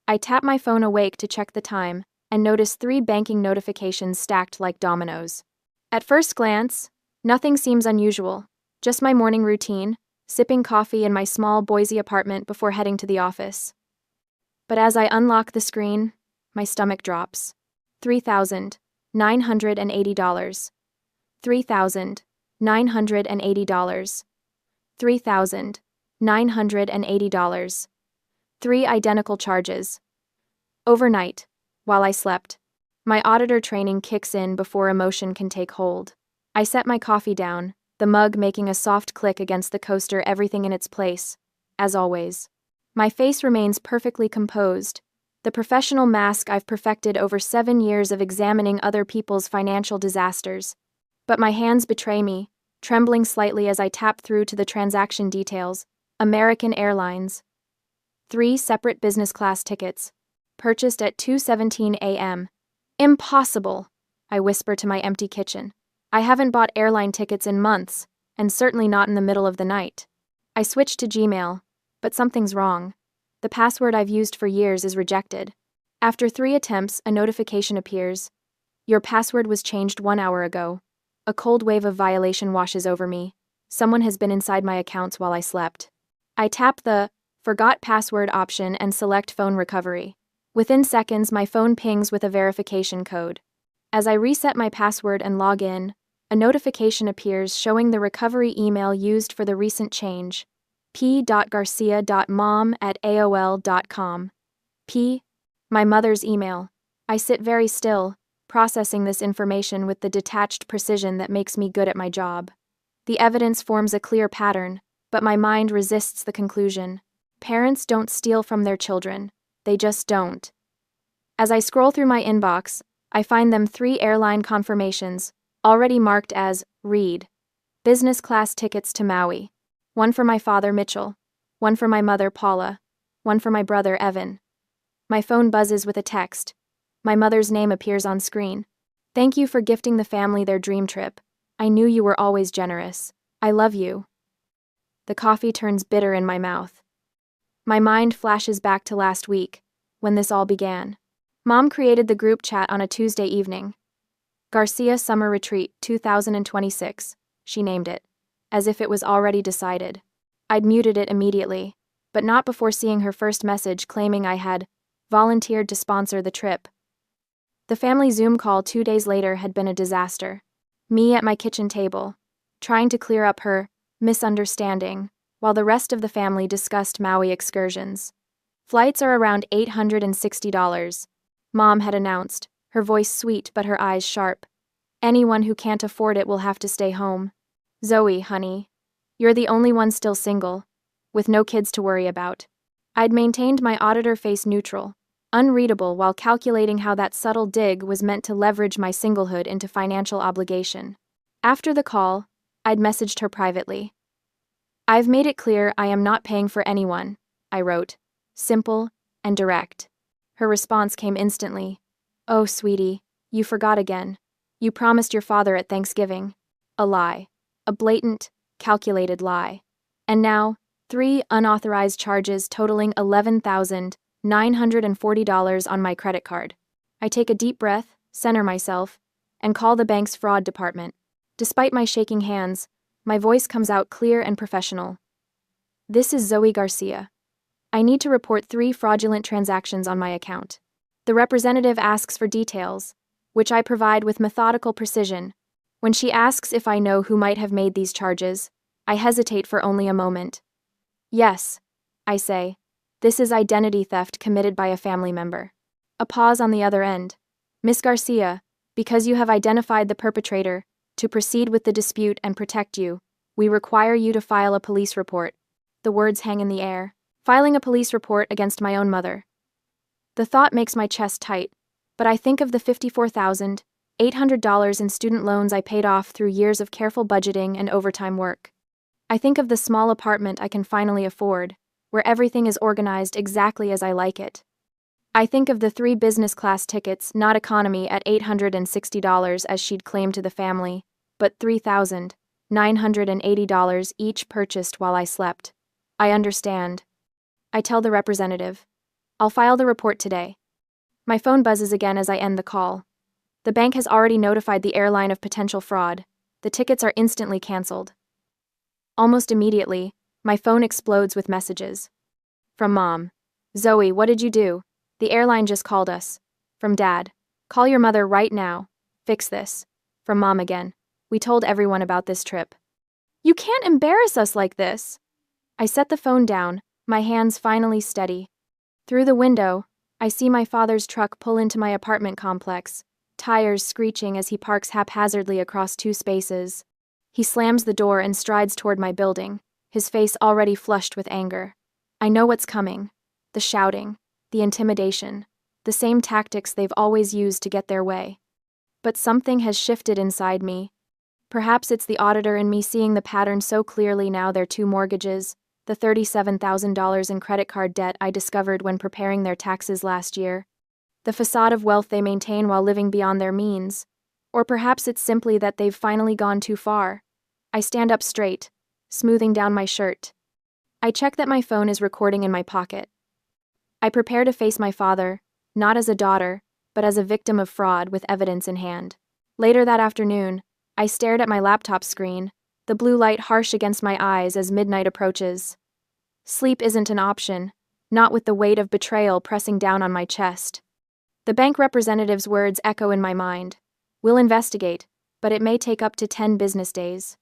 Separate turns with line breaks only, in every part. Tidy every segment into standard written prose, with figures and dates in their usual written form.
I tap my phone awake to check the time, and notice 3 banking notifications stacked like dominoes. At first glance, nothing seems unusual, just my morning routine, sipping coffee in my small Boise apartment before heading to the office. But as I unlock the screen, my stomach drops. $3,980. $3,980. $3,980. 3 identical charges. Overnight, while I slept, my auditor training kicks in before emotion can take hold. I set my coffee down, the mug making a soft click against the coaster, everything in its place, as always. My face remains perfectly composed, the professional mask I've perfected over 7 years of examining other people's financial disasters. But my hands betray me, trembling slightly as I tap through to the transaction details. American Airlines. 3 separate business class tickets, purchased at 2:17 a.m. Impossible, I whisper to my empty kitchen. I haven't bought airline tickets in months, and certainly not in the middle of the night. I switch to Gmail, but something's wrong. The password I've used for years is rejected. After 3 attempts, a notification appears. Your password was changed 1 hour ago. A cold wave of violation washes over me. Someone has been inside my accounts while I slept. I tap the Forgot Password option and select Phone Recovery. Within seconds, my phone pings with a verification code. As I reset my password and log in, a notification appears showing the recovery email used for the recent change. p.garcia.mom@aol.com. P. My mother's email. I sit very still, processing this information with the detached precision that makes me good at my job. The evidence forms a clear pattern, but my mind resists the conclusion. Parents don't steal from their children, they just don't. As I scroll through my inbox, I find them 3 airline confirmations, already marked as read. Business class tickets to Maui. One for my father, Mitchell. One for my mother, Paula. One for my brother, Evan. My phone buzzes with a text. My mother's name appears on screen. Thank you for gifting the family their dream trip. I knew you were always generous. I love you. The coffee turns bitter in my mouth. My mind flashes back to last week, when this all began. Mom created the group chat on a Tuesday evening. Garcia Summer Retreat 2026, she named it, as if it was already decided. I'd muted it immediately, but not before seeing her first message claiming I had volunteered to sponsor the trip. The family Zoom call 2 days later had been a disaster. Me at my kitchen table, trying to clear up her misunderstanding, while the rest of the family discussed Maui excursions. Flights are around $860, Mom had announced, her voice sweet but her eyes sharp. Anyone who can't afford it will have to stay home. Zoe, honey, you're the only one still single, with no kids to worry about. I'd maintained my auditor face neutral, unreadable while calculating how that subtle dig was meant to leverage my singlehood into financial obligation. After the call, I'd messaged her privately. I've made it clear I am not paying for anyone, I wrote, simple and direct. Her response came instantly. Oh, sweetie, you forgot again. You promised your father at Thanksgiving. A lie. A blatant, calculated lie. And now, 3 unauthorized charges totaling $11,940 on my credit card. I take a deep breath, center myself, and call the bank's fraud department. Despite my shaking hands, my voice comes out clear and professional. This is Zoe Garcia. I need to report 3 fraudulent transactions on my account. The representative asks for details, which I provide with methodical precision. When she asks if I know who might have made these charges, I hesitate for only a moment. Yes, I say. This is identity theft committed by a family member. A pause on the other end. Miss Garcia, because you have identified the perpetrator, to proceed with the dispute and protect you, we require you to file a police report. The words hang in the air. Filing a police report against my own mother. The thought makes my chest tight, but I think of the $54,800 in student loans I paid off through years of careful budgeting and overtime work. I think of the small apartment I can finally afford, where everything is organized exactly as I like it. I think of the 3 business class tickets, not economy, at $860 as she'd claimed to the family, but $3,980 each purchased while I slept. I understand. I tell the representative. I'll file the report today. My phone buzzes again as I end the call. The bank has already notified the airline of potential fraud. The tickets are instantly canceled. Almost immediately, my phone explodes with messages. From Mom. Zoe, what did you do? The airline just called us. From Dad. Call your mother right now. Fix this. From Mom again. We told everyone about this trip. You can't embarrass us like this. I set the phone down, my hands finally steady. Through the window, I see my father's truck pull into my apartment complex, tires screeching as he parks haphazardly across two spaces. He slams the door and strides toward my building, his face already flushed with anger. I know what's coming. The shouting, the intimidation, the same tactics they've always used to get their way. But something has shifted inside me. Perhaps it's the auditor in me seeing the pattern so clearly now. Their two mortgages, the $37,000 in credit card debt I discovered when preparing their taxes last year, the facade of wealth they maintain while living beyond their means. Or perhaps it's simply that they've finally gone too far. I stand up straight, smoothing down my shirt. I check that my phone is recording in my pocket. I prepare to face my father, not as a daughter, but as a victim of fraud with evidence in hand. Later that afternoon, I stared at my laptop screen, the blue light harsh against my eyes as midnight approaches. Sleep isn't an option, not with the weight of betrayal pressing down on my chest. The bank representative's words echo in my mind. We'll investigate, but it may take up to 10 business days.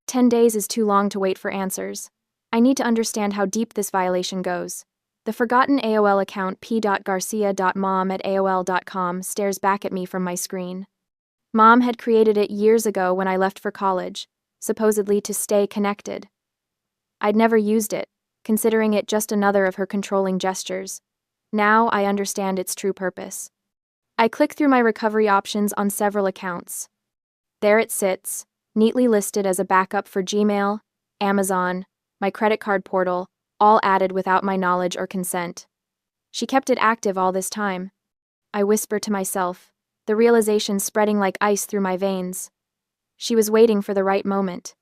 10 days is too long to wait for answers. I need to understand how deep this violation goes. The forgotten AOL account p.garcia.mom@aol.com stares back at me from my screen. Mom had created it years ago when I left for college, supposedly to stay connected. I'd never used it, considering it just another of her controlling gestures. Now I understand its true purpose. I click through my recovery options on several accounts. There it sits, neatly listed as a backup for Gmail, Amazon, my credit card portal, all added without my knowledge or consent. She kept it active all this time. I whisper to myself, the realization spreading like ice through my veins. She was waiting for the right moment.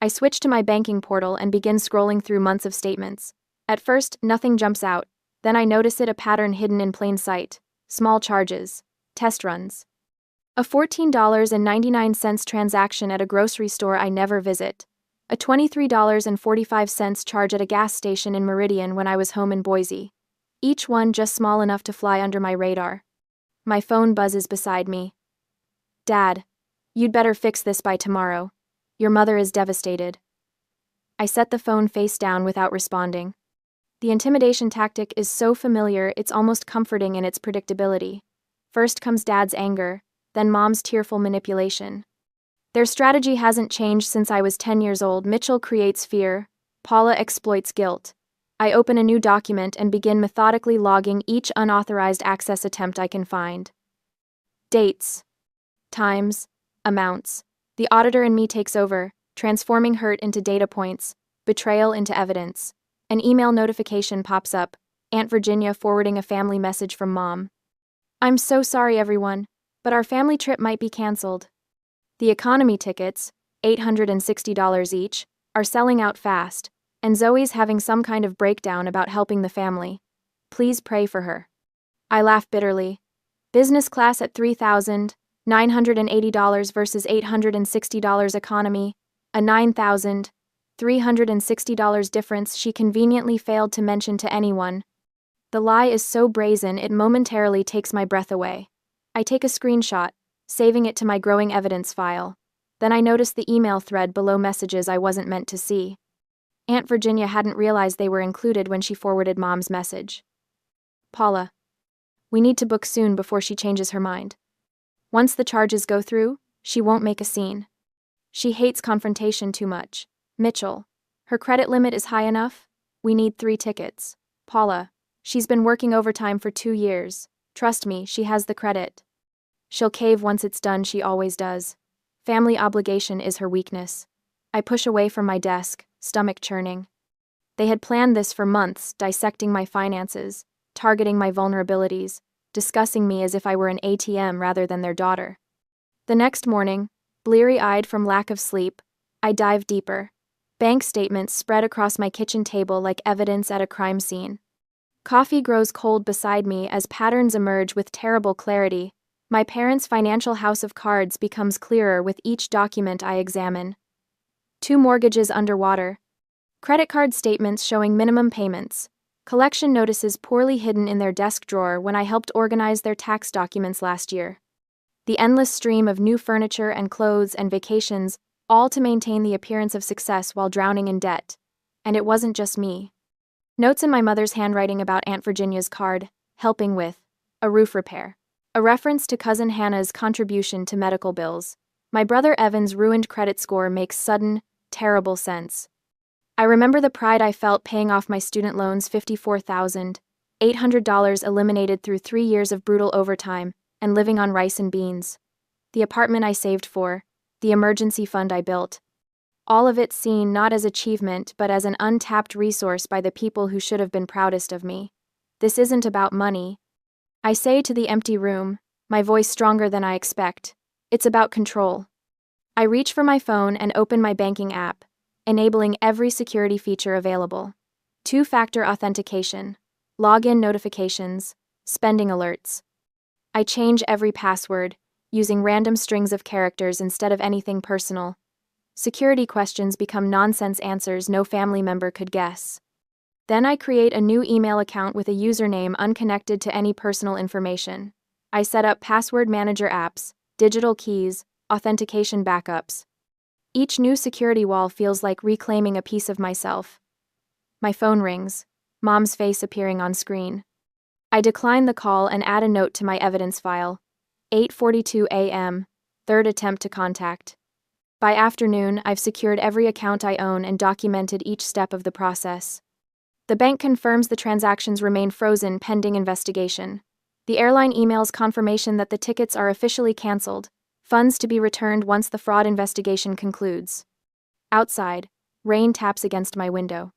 I switch to my banking portal and begin scrolling through months of statements. At first, nothing jumps out. Then I notice a pattern hidden in plain sight. Small charges. Test runs. A $14.99 transaction at a grocery store I never visit. A $23.45 charge at a gas station in Meridian when I was home in Boise. Each one just small enough to fly under my radar. My phone buzzes beside me. Dad, you'd better fix this by tomorrow. Your mother is devastated. I set the phone face down without responding. The intimidation tactic is so familiar it's almost comforting in its predictability. First comes Dad's anger, then Mom's tearful manipulation. Their strategy hasn't changed since I was 10 years old. Mitchell creates fear, Paula exploits guilt. I open a new document and begin methodically logging each unauthorized access attempt I can find. Dates, times, amounts. The auditor in me takes over, transforming hurt into data points, betrayal into evidence. An email notification pops up, Aunt Virginia forwarding a family message from Mom. I'm so sorry, everyone, but our family trip might be canceled. The economy tickets, $860 each, are selling out fast, and Zoe's having some kind of breakdown about helping the family. Please pray for her. I laugh bitterly. Business class at $3,980 versus $860 economy, a $9,360 difference she conveniently failed to mention to anyone. The lie is so brazen it momentarily takes my breath away. I take a screenshot, saving it to my growing evidence file. Then I notice the email thread below messages I wasn't meant to see. Aunt Virginia hadn't realized they were included when she forwarded Mom's message. Paula. We need to book soon before she changes her mind. Once the charges go through, she won't make a scene. She hates confrontation too much. Mitchell. Her credit limit is high enough? We need 3 tickets. Paula. She's been working overtime for 2 years. Trust me, she has the credit. She'll cave once it's done, she always does. Family obligation is her weakness. I push away from my desk, stomach churning. They had planned this for months, dissecting my finances, targeting my vulnerabilities, discussing me as if I were an ATM rather than their daughter. The next morning, bleary-eyed from lack of sleep, I dive deeper. Bank statements spread across my kitchen table like evidence at a crime scene. Coffee grows cold beside me as patterns emerge with terrible clarity. My parents' financial house of cards becomes clearer with each document I examine. 2 mortgages underwater. Credit card statements showing minimum payments. Collection notices poorly hidden in their desk drawer when I helped organize their tax documents last year. The endless stream of new furniture and clothes and vacations, all to maintain the appearance of success while drowning in debt. And it wasn't just me. Notes in my mother's handwriting about Aunt Virginia's card, helping with a roof repair. A reference to cousin Hannah's contribution to medical bills. My brother Evan's ruined credit score makes sudden, terrible sense. I remember the pride I felt paying off my student loans, $54,800 eliminated through 3 years of brutal overtime, and living on rice and beans. The apartment I saved for, the emergency fund I built. All of it seen not as achievement but as an untapped resource by the people who should have been proudest of me. This isn't about money, I say to the empty room, my voice stronger than I expect. It's about control. I reach for my phone and open my banking app, enabling every security feature available. 2-factor authentication, login notifications, spending alerts. I change every password, using random strings of characters instead of anything personal. Security questions become nonsense answers no family member could guess. Then I create a new email account with a username unconnected to any personal information. I set up password manager apps, digital keys, authentication backups. Each new security wall feels like reclaiming a piece of myself. My phone rings, Mom's face appearing on screen. I decline the call and add a note to my evidence file. 8:42 a.m., third attempt to contact. By afternoon, I've secured every account I own and documented each step of the process. The bank confirms the transactions remain frozen pending investigation. The airline emails confirmation that the tickets are officially canceled, funds to be returned once the fraud investigation concludes. Outside, rain taps against my window.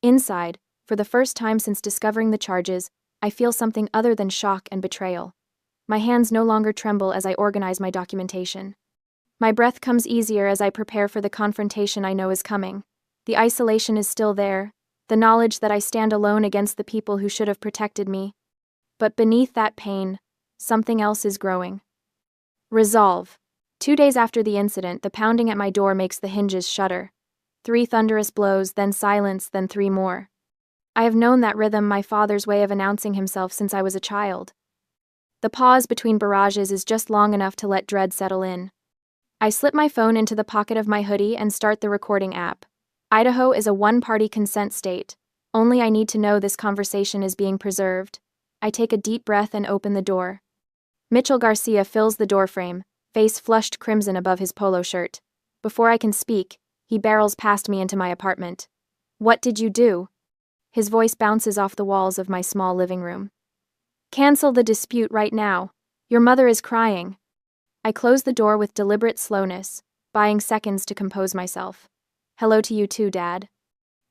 Inside, for the first time since discovering the charges, I feel something other than shock and betrayal. My hands no longer tremble as I organize my documentation. My breath comes easier as I prepare for the confrontation I know is coming. The isolation is still there, the knowledge that I stand alone against the people who should have protected me. But beneath that pain, something else is growing. Resolve. 2 days after the incident, the pounding at my door makes the hinges shudder. 3 thunderous blows, then silence, then 3 more. I have known that rhythm, my father's way of announcing himself, since I was a child. The pause between barrages is just long enough to let dread settle in. I slip my phone into the pocket of my hoodie and start the recording app. Idaho is a one-party consent state. Only I need to know this conversation is being preserved. I take a deep breath and open the door. Mitchell Garcia fills the doorframe, face flushed crimson above his polo shirt. Before I can speak, he barrels past me into my apartment. "What did you do?" His voice bounces off the walls of my small living room. "Cancel the dispute right now. Your mother is crying." I close the door with deliberate slowness, buying seconds to compose myself. "Hello to you too, Dad.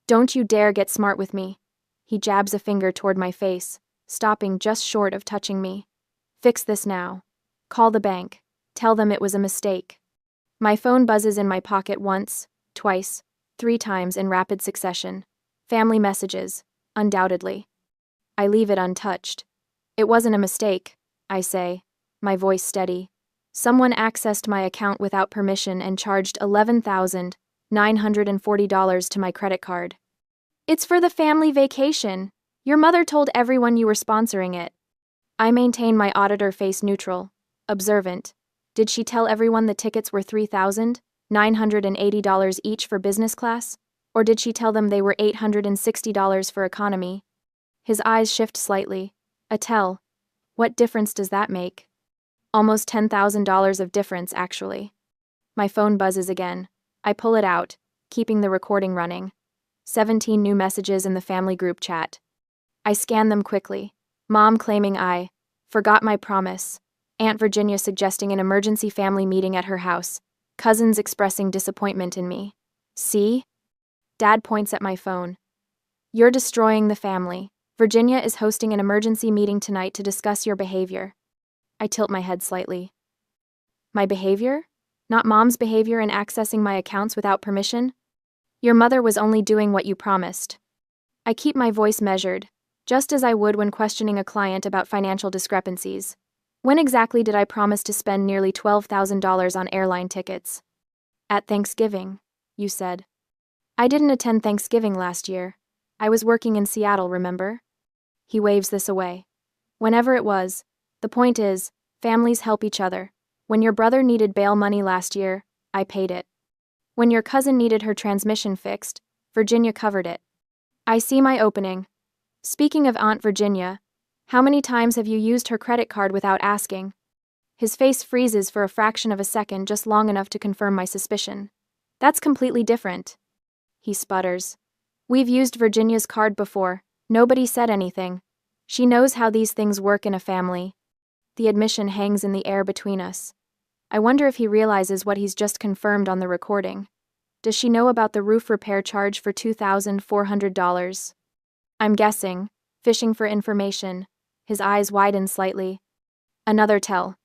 Don't you dare get smart with me." He jabs a finger toward my face, stopping just short of touching me. "Fix this now. Call the bank. Tell them it was a mistake." My phone buzzes in my pocket once, twice, 3 times in rapid succession. Family messages, undoubtedly. I leave it untouched. "It wasn't a mistake," I say, my voice steady. "Someone accessed my account without permission and charged $11,940 to my credit card. It's for the family vacation. Your mother told everyone you were sponsoring it." I maintain my auditor face neutral, observant. Did she tell everyone the tickets were $3,980 each for business class? Or did she tell them they were $860 for economy? His eyes shift slightly. A tell. What difference does that make? Almost $10,000 of difference, actually. My phone buzzes again. I pull it out, keeping the recording running. 17 new messages in the family group chat. I scan them quickly. Mom claiming I forgot my promise. Aunt Virginia suggesting an emergency family meeting at her house. Cousins expressing disappointment in me. See? Dad points at my phone. "You're destroying the family. Virginia is hosting an emergency meeting tonight to discuss your behavior." I tilt my head slightly. My behavior? Not Mom's behavior in accessing my accounts without permission? Your mother was only doing what you promised. I keep my voice measured, just as I would when questioning a client about financial discrepancies. When exactly did I promise to spend nearly $12,000 on airline tickets? At Thanksgiving, you said. I didn't attend Thanksgiving last year. I was working in Seattle, remember? He waves this away. Whenever it was. The point is, families help each other. When your brother needed bail money last year, I paid it. When your cousin needed her transmission fixed, Virginia covered it. I see my opening. Speaking of Aunt Virginia, how many times have you used her credit card without asking? His face freezes for a fraction of a second, just long enough to confirm my suspicion. That's completely different. He sputters. We've used Virginia's card before. Nobody said anything. She knows how these things work in a family. The admission hangs in the air between us. I wonder if he realizes what he's just confirmed on the recording. Does she know about the roof repair charge for $2,400? I'm guessing, fishing for information. His eyes widen slightly. Another tell.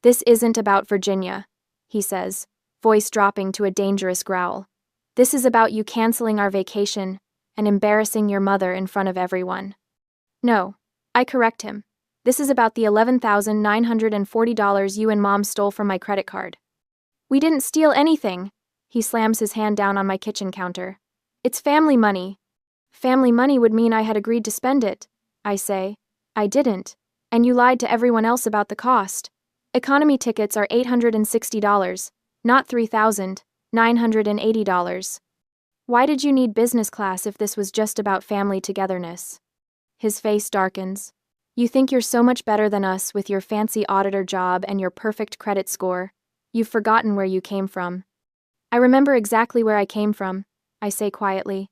This isn't about Virginia, he says, voice dropping to a dangerous growl. This is about you canceling our vacation and embarrassing your mother in front of everyone. No, I correct him. This is about the $11,940 you and Mom stole from my credit card. We didn't steal anything. He slams his hand down on my kitchen counter. It's family money. Family money would mean I had agreed to spend it, I say. I didn't, and you lied to everyone else about the cost. Economy tickets are $860, not $3,980. Why did you need business class if this was just about family togetherness? His face darkens. You think you're so much better than us with your fancy auditor job and your perfect credit score. You've forgotten where you came from. I remember exactly where I came from, I say quietly.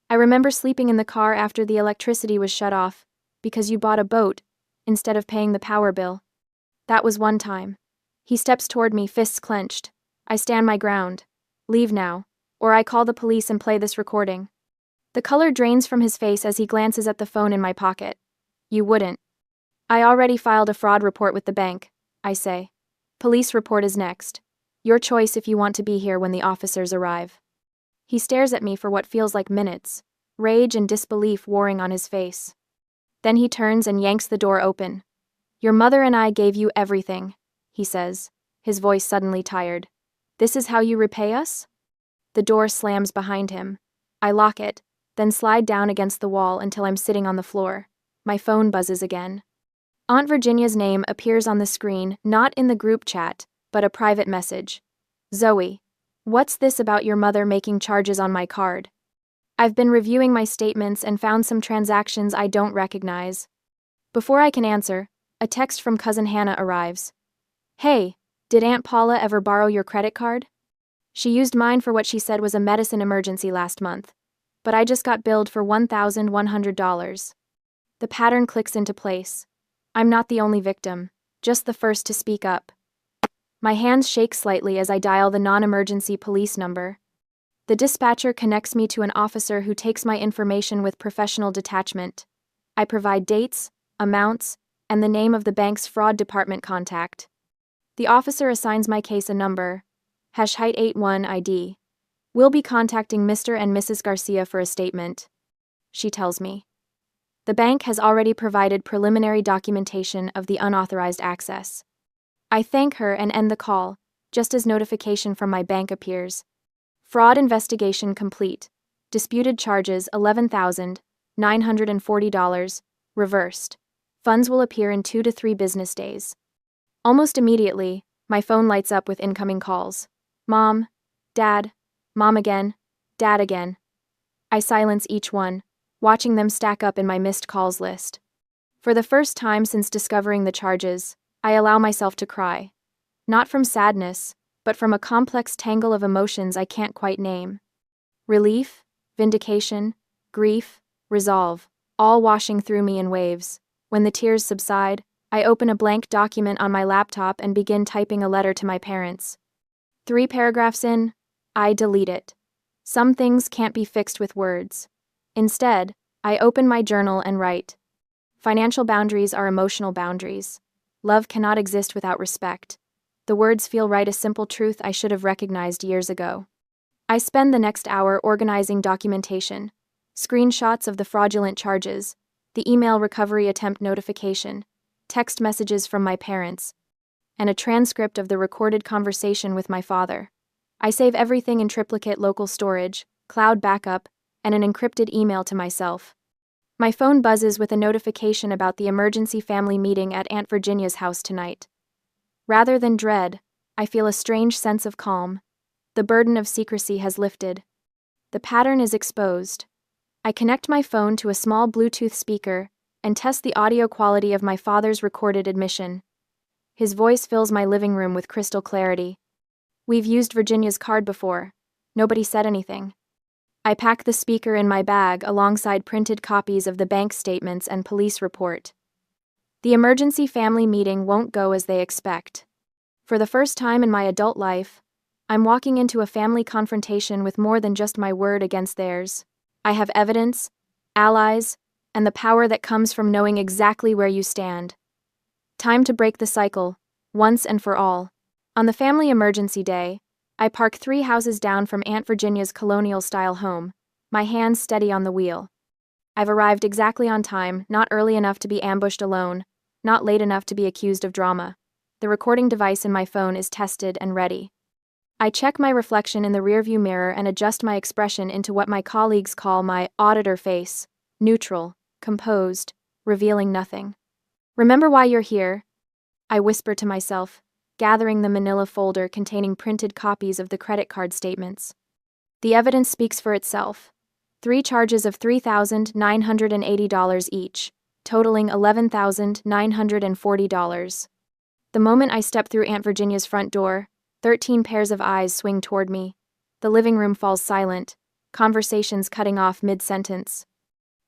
I remember sleeping in the car after the electricity was shut off, because you bought a boat, instead of paying the power bill. That was one time. He steps toward me, fists clenched. I stand my ground. Leave now, or I call the police and play this recording. The color drains from his face as he glances at the phone in my pocket. You wouldn't. I already filed a fraud report with the bank, I say. Police report is next. Your choice if you want to be here when the officers arrive. He stares at me for what feels like minutes, rage and disbelief warring on his face. Then he turns and yanks the door open. Your mother and I gave you everything, he says, his voice suddenly tired. This is how you repay us? The door slams behind him. I lock it, then slide down against the wall until I'm sitting on the floor. My phone buzzes again. Aunt Virginia's name appears on the screen, not in the group chat, but a private message. Zoe, what's this about your mother making charges on my card? I've been reviewing my statements and found some transactions I don't recognize. Before I can answer, a text from cousin Hannah arrives. Hey, did Aunt Paula ever borrow your credit card? She used mine for what she said was a medicine emergency last month, but I just got billed for $1,100. The pattern clicks into place. I'm not the only victim, just the first to speak up. My hands shake slightly as I dial the non-emergency police number. The dispatcher connects me to an officer who takes my information with professional detachment. I provide dates, amounts, and the name of the bank's fraud department contact. The officer assigns my case a number, #81 ID. We'll be contacting Mr. and Mrs. Garcia for a statement. She tells me. The bank has already provided preliminary documentation of the unauthorized access. I thank her and end the call, just as notification from my bank appears. Fraud investigation complete. Disputed charges $11,940, reversed. Funds will appear in 2 to 3 business days. Almost immediately, my phone lights up with incoming calls. Mom, Dad, Mom again, Dad again. I silence each one, watching them stack up in my missed calls list. For the first time since discovering the charges, I allow myself to cry. Not from sadness, but from a complex tangle of emotions I can't quite name. Relief, vindication, grief, resolve, all washing through me in waves. When the tears subside, I open a blank document on my laptop and begin typing a letter to my parents. 3 paragraphs in, I delete it. Some things can't be fixed with words. Instead, I open my journal and write. Financial boundaries are emotional boundaries. Love cannot exist without respect. The words feel right, a simple truth I should have recognized years ago. I spend the next hour organizing documentation, screenshots of the fraudulent charges, the email recovery attempt notification, text messages from my parents, and a transcript of the recorded conversation with my father. I save everything in triplicate local storage, cloud backup, and an encrypted email to myself. My phone buzzes with a notification about the emergency family meeting at Aunt Virginia's house tonight. Rather than dread, I feel a strange sense of calm. The burden of secrecy has lifted. The pattern is exposed. I connect my phone to a small Bluetooth speaker and test the audio quality of my father's recorded admission. His voice fills my living room with crystal clarity. We've used Virginia's card before. Nobody said anything. I pack the speaker in my bag alongside printed copies of the bank statements and police report. The emergency family meeting won't go as they expect. For the first time in my adult life, I'm walking into a family confrontation with more than just my word against theirs. I have evidence, allies, and the power that comes from knowing exactly where you stand. Time to break the cycle, once and for all. On the family emergency day, I park 3 houses down from Aunt Virginia's colonial-style home, my hands steady on the wheel. I've arrived exactly on time, not early enough to be ambushed alone, not late enough to be accused of drama. The recording device in my phone is tested and ready. I check my reflection in the rearview mirror and adjust my expression into what my colleagues call my auditor face, neutral, composed, revealing nothing. Remember why you're here? I whisper to myself, gathering the manila folder containing printed copies of the credit card statements. The evidence speaks for itself. 3 charges of $3,980 each, totaling $11,940. The moment I step through Aunt Virginia's front door, 13 pairs of eyes swing toward me. The living room falls silent, conversations cutting off mid-sentence.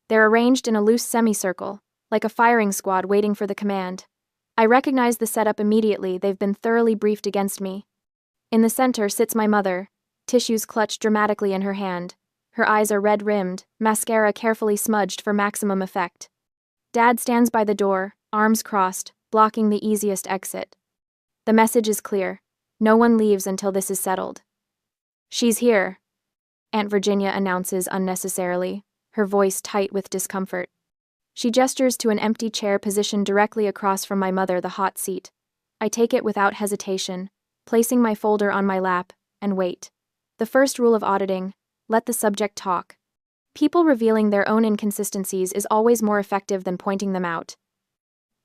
They're arranged in a loose semicircle, like a firing squad waiting for the command. I recognize the setup immediately. They've been thoroughly briefed against me. In the center sits my mother, tissues clutched dramatically in her hand. Her eyes are red-rimmed, mascara carefully smudged for maximum effect. Dad stands by the door, arms crossed, blocking the easiest exit. The message is clear. No one leaves until this is settled. She's here, Aunt Virginia announces unnecessarily, her voice tight with discomfort. She gestures to an empty chair positioned directly across from my mother, the hot seat. I take it without hesitation, placing my folder on my lap, and wait. The first rule of auditing: let the subject talk. People revealing their own inconsistencies is always more effective than pointing them out.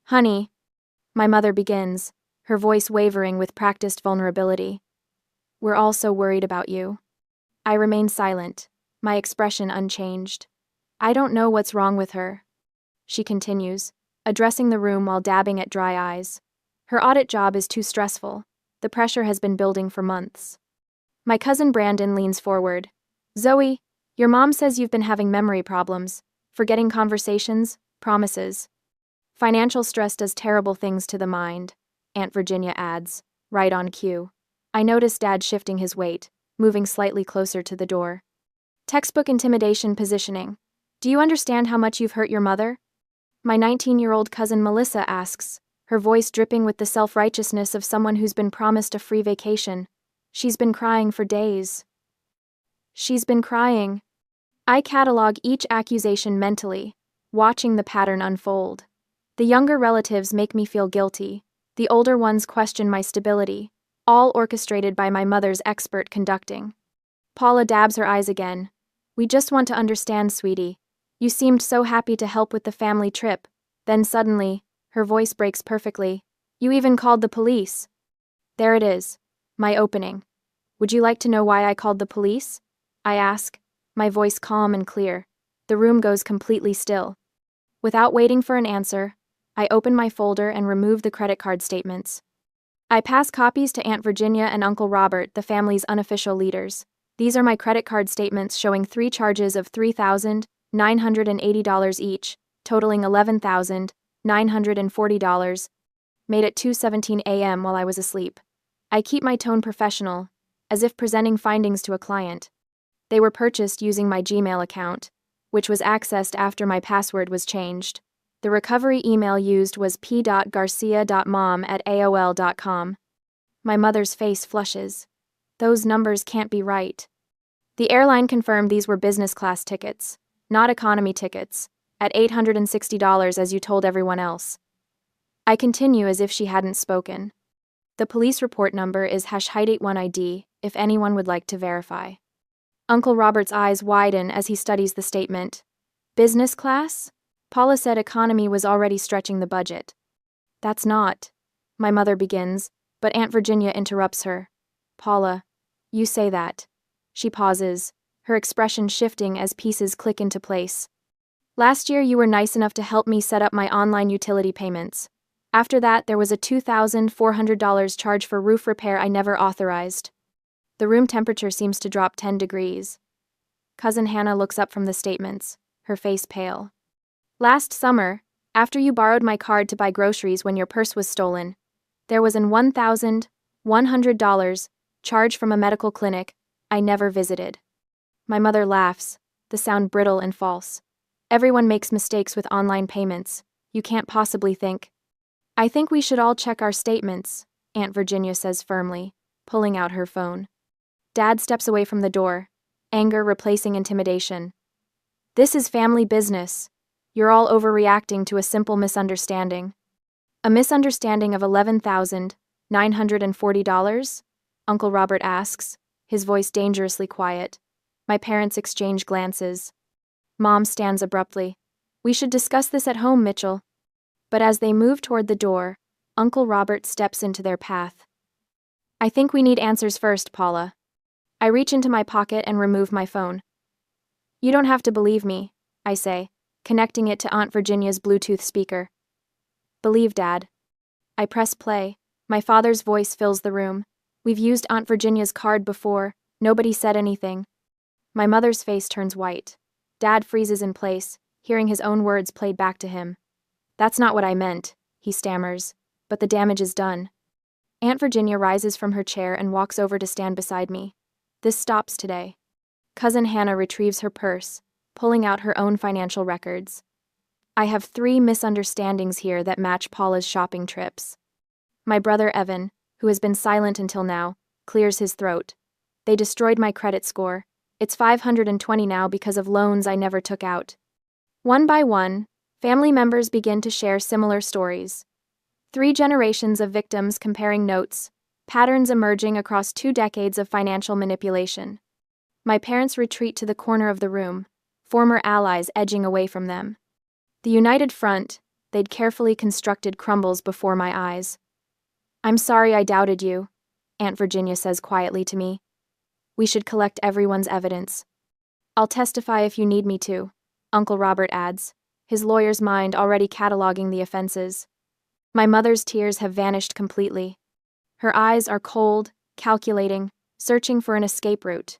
Honey, my mother begins, her voice wavering with practiced vulnerability. We're all so worried about you. I remain silent, my expression unchanged. I don't know what's wrong with her, she continues, addressing the room while dabbing at dry eyes. Her audit job is too stressful. The pressure has been building for months. My cousin Brandon leans forward. Zoe, your mom says you've been having memory problems, forgetting conversations, promises. Financial stress does terrible things to the mind, Aunt Virginia adds, right on cue. I notice Dad shifting his weight, moving slightly closer to the door. Textbook intimidation positioning. Do you understand how much you've hurt your mother? My 19-year-old cousin Melissa asks, her voice dripping with the self-righteousness of someone who's been promised a free vacation. She's been crying for days. She's been crying. I catalog each accusation mentally, watching the pattern unfold. The younger relatives make me feel guilty. The older ones question my stability, all orchestrated by my mother's expert conducting. Paula dabs her eyes again. We just want to understand, sweetie. You seemed so happy to help with the family trip. Then suddenly, her voice breaks perfectly. You even called the police. There it is, my opening. Would you like to know why I called the police? I ask, my voice calm and clear. The room goes completely still. Without waiting for an answer, I open my folder and remove the credit card statements. I pass copies to Aunt Virginia and Uncle Robert, the family's unofficial leaders. These are my credit card statements showing 3 charges of $3,980 each, totaling $11,940, made at 2:17 a.m. while I was asleep. I keep my tone professional, as if presenting findings to a client. They were purchased using my Gmail account, which was accessed after my password was changed. The recovery email used was p.garcia.mom@aol.com. My mother's face flushes. Those numbers can't be right. The airline confirmed these were business class tickets, not economy tickets, at $860 as you told everyone else. I continue as if she hadn't spoken. The police report number is #81ID, if anyone would like to verify. Uncle Robert's eyes widen as he studies the statement. Business class? Paula said economy was already stretching the budget. That's not. My mother begins, but Aunt Virginia interrupts her. Paula, you say that. She pauses, her expression shifting as pieces click into place. Last year you were nice enough to help me set up my online utility payments. After that, there was a $2,400 charge for roof repair I never authorized. The room temperature seems to drop 10 degrees. Cousin Hannah looks up from the statements, her face pale. Last summer, after you borrowed my card to buy groceries when your purse was stolen, there was an $1,100 charge from a medical clinic I never visited. My mother laughs, the sound brittle and false. Everyone makes mistakes with online payments. You can't possibly think. I think we should all check our statements, Aunt Virginia says firmly, pulling out her phone. Dad steps away from the door, anger replacing intimidation. This is family business. You're all overreacting to a simple misunderstanding. A misunderstanding of $11,940? Uncle Robert asks, his voice dangerously quiet. My parents exchange glances. Mom stands abruptly. We should discuss this at home, Mitchell. But as they move toward the door, Uncle Robert steps into their path. I think we need answers first, Paula. I reach into my pocket and remove my phone. You don't have to believe me, I say, connecting it to Aunt Virginia's Bluetooth speaker. Believe, Dad. I press play. My father's voice fills the room. We've used Aunt Virginia's card before. Nobody said anything. My mother's face turns white. Dad freezes in place, hearing his own words played back to him. That's not what I meant, he stammers, but the damage is done. Aunt Virginia rises from her chair and walks over to stand beside me. This stops today. Cousin Hannah retrieves her purse, pulling out her own financial records. I have 3 misunderstandings here that match Paula's shopping trips. My brother Evan, who has been silent until now, clears his throat. They destroyed my credit score. It's 520 now because of loans I never took out. One by one, family members begin to share similar stories. 3 generations of victims comparing notes, patterns emerging across 2 decades of financial manipulation. My parents retreat to the corner of the room, former allies edging away from them. The united front, they'd carefully constructed, crumbles before my eyes. I'm sorry I doubted you, Aunt Virginia says quietly to me. We should collect everyone's evidence. I'll testify if you need me to, Uncle Robert adds, his lawyer's mind already cataloging the offenses. My mother's tears have vanished completely. Her eyes are cold, calculating, searching for an escape route.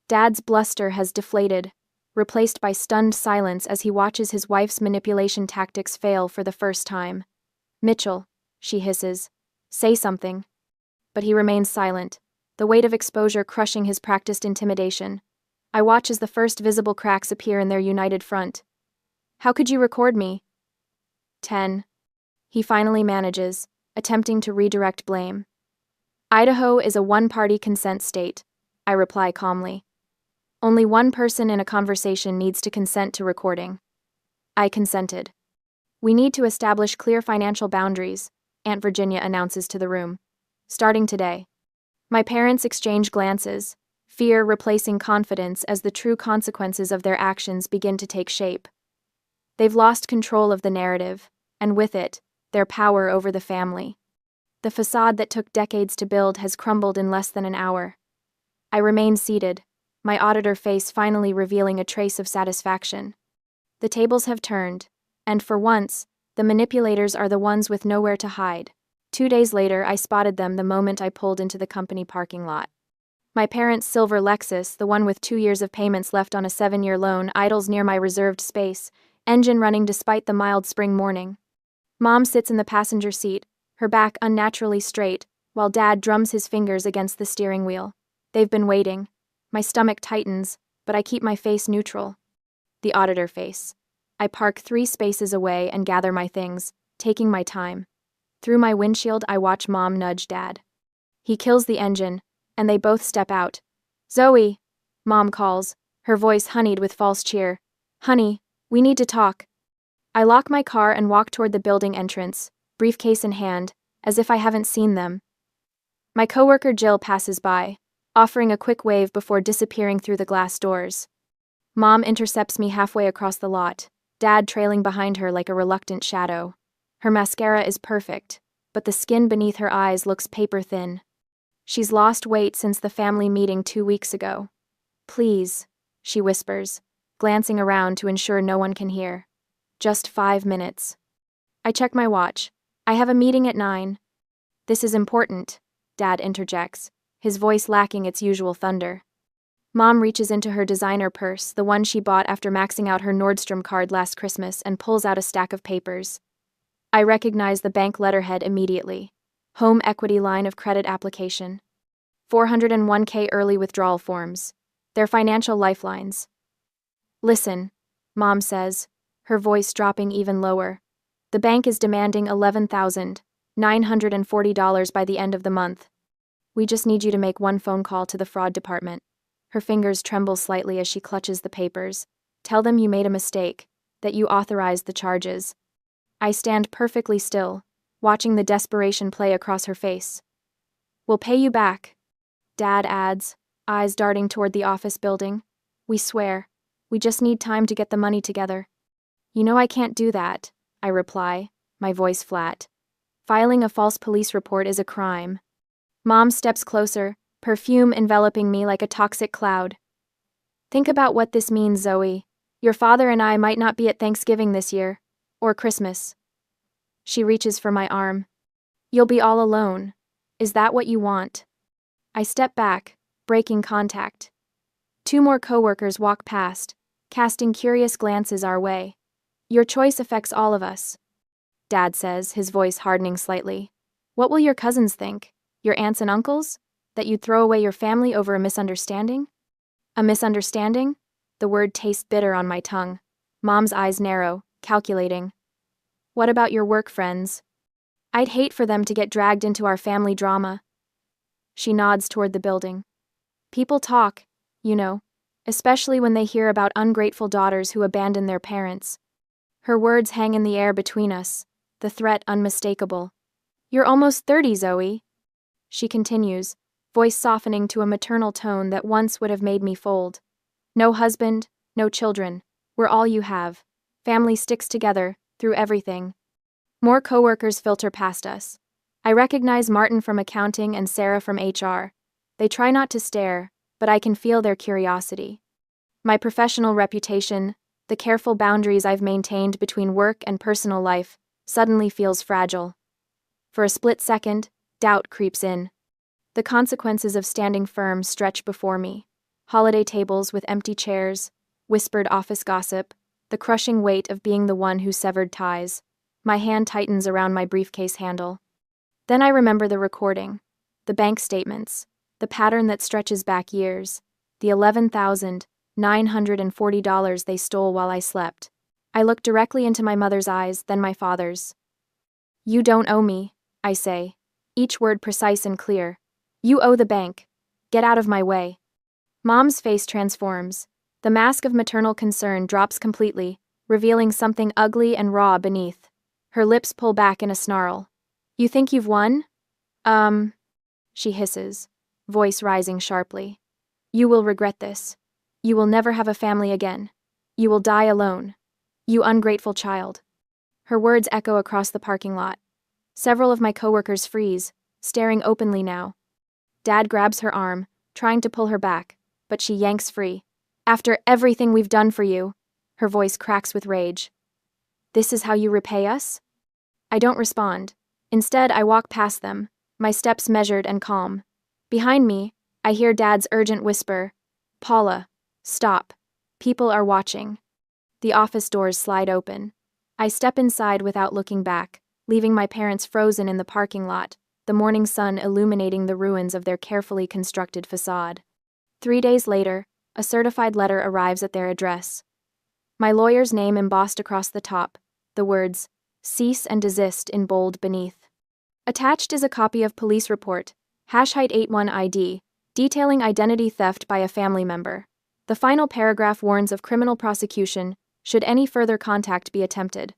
Dad's bluster has deflated, replaced by stunned silence as he watches his wife's manipulation tactics fail for the first time. Mitchell, she hisses, say something. But he remains silent, the weight of exposure crushing his practiced intimidation. I watch as the first visible cracks appear in their united front. How could you record me? 10. He finally manages, attempting to redirect blame. Idaho is a one-party consent state, I reply calmly. Only one person in a conversation needs to consent to recording. I consented. We need to establish clear financial boundaries, Aunt Virginia announces to the room. Starting today. My parents exchange glances, fear replacing confidence as the true consequences of their actions begin to take shape. They've lost control of the narrative, and with it, their power over the family. The facade that took decades to build has crumbled in less than an hour. I remain seated, my auditor face finally revealing a trace of satisfaction. The tables have turned, and for once, the manipulators are the ones with nowhere to hide. 2 days later, I spotted them the moment I pulled into the company parking lot. My parents' silver Lexus, the one with 2 years of payments left on a 7-year loan, idles near my reserved space, engine running despite the mild spring morning. Mom sits in the passenger seat, her back unnaturally straight, while Dad drums his fingers against the steering wheel. They've been waiting. My stomach tightens, but I keep my face neutral. The auditor face. I park 3 spaces away and gather my things, taking my time. Through my windshield, I watch Mom nudge Dad. He kills the engine, and they both step out. Zoe, Mom calls, her voice honeyed with false cheer. Honey, we need to talk. I lock my car and walk toward the building entrance, briefcase in hand, as if I haven't seen them. My coworker Jill passes by, offering a quick wave before disappearing through the glass doors. Mom intercepts me halfway across the lot, Dad trailing behind her like a reluctant shadow. Her mascara is perfect, but the skin beneath her eyes looks paper-thin. She's lost weight since the family meeting 2 weeks ago. Please, she whispers, glancing around to ensure no one can hear. Just 5 minutes. I check my watch. I have a meeting at 9. This is important, Dad interjects, his voice lacking its usual thunder. Mom reaches into her designer purse, the one she bought after maxing out her Nordstrom card last Christmas, and pulls out a stack of papers. I recognize the bank letterhead immediately. Home equity line of credit application. 401k early withdrawal forms. They're financial lifelines. Listen, Mom says, her voice dropping even lower. The bank is demanding $11,940 by the end of the month. We just need you to make one phone call to the fraud department. Her fingers tremble slightly as she clutches the papers. Tell them you made a mistake, that you authorized the charges. I stand perfectly still, watching the desperation play across her face. We'll pay you back, Dad adds, eyes darting toward the office building. We swear. We just need time to get the money together. You know I can't do that, I reply, my voice flat. Filing a false police report is a crime. Mom steps closer, perfume enveloping me like a toxic cloud. Think about what this means, Zoe. Your father and I might not be at Thanksgiving this year, or Christmas. She reaches for my arm. You'll be all alone. Is that what you want? I step back, breaking contact. 2 more coworkers walk past, casting curious glances our way. Your choice affects all of us, Dad says, his voice hardening slightly. What will your cousins think? Your aunts and uncles? That you'd throw away your family over a misunderstanding? A misunderstanding? The word tastes bitter on my tongue. Mom's eyes narrow, calculating. What about your work friends? I'd hate for them to get dragged into our family drama. She nods toward the building. People talk, you know, especially when they hear about ungrateful daughters who abandon their parents. Her words hang in the air between us, the threat unmistakable. You're almost 30, Zoe. She continues, voice softening to a maternal tone that once would have made me fold. No husband, no children. We're all you have. Family sticks together, through everything. More coworkers filter past us. I recognize Martin from accounting and Sarah from HR. They try not to stare, but I can feel their curiosity. My professional reputation, the careful boundaries I've maintained between work and personal life, suddenly feels fragile. For a split second, doubt creeps in. The consequences of standing firm stretch before me. Holiday tables with empty chairs, whispered office gossip, the crushing weight of being the one who severed ties. My hand tightens around my briefcase handle. Then I remember the recording, the bank statements, the pattern that stretches back years, the $11,940 they stole while I slept. I look directly into my mother's eyes, then my father's. You don't owe me, I say, each word precise and clear. You owe the bank. Get out of my way. Mom's face transforms. The mask of maternal concern drops completely, revealing something ugly and raw beneath. Her lips pull back in a snarl. You think you've won? She hisses, voice rising sharply. You will regret this. You will never have a family again. You will die alone. You ungrateful child. Her words echo across the parking lot. Several of my coworkers freeze, staring openly now. Dad grabs her arm, trying to pull her back, but she yanks free. After everything we've done for you, her voice cracks with rage. This is how you repay us? I don't respond. Instead, I walk past them, my steps measured and calm. Behind me, I hear Dad's urgent whisper, Paula, stop. People are watching. The office doors slide open. I step inside without looking back, leaving my parents frozen in the parking lot, the morning sun illuminating the ruins of their carefully constructed facade. 3 days later, a certified letter arrives at their address. My lawyer's name embossed across the top, the words, cease and desist in bold beneath. Attached is a copy of police report, #81ID, detailing identity theft by a family member. The final paragraph warns of criminal prosecution, should any further contact be attempted.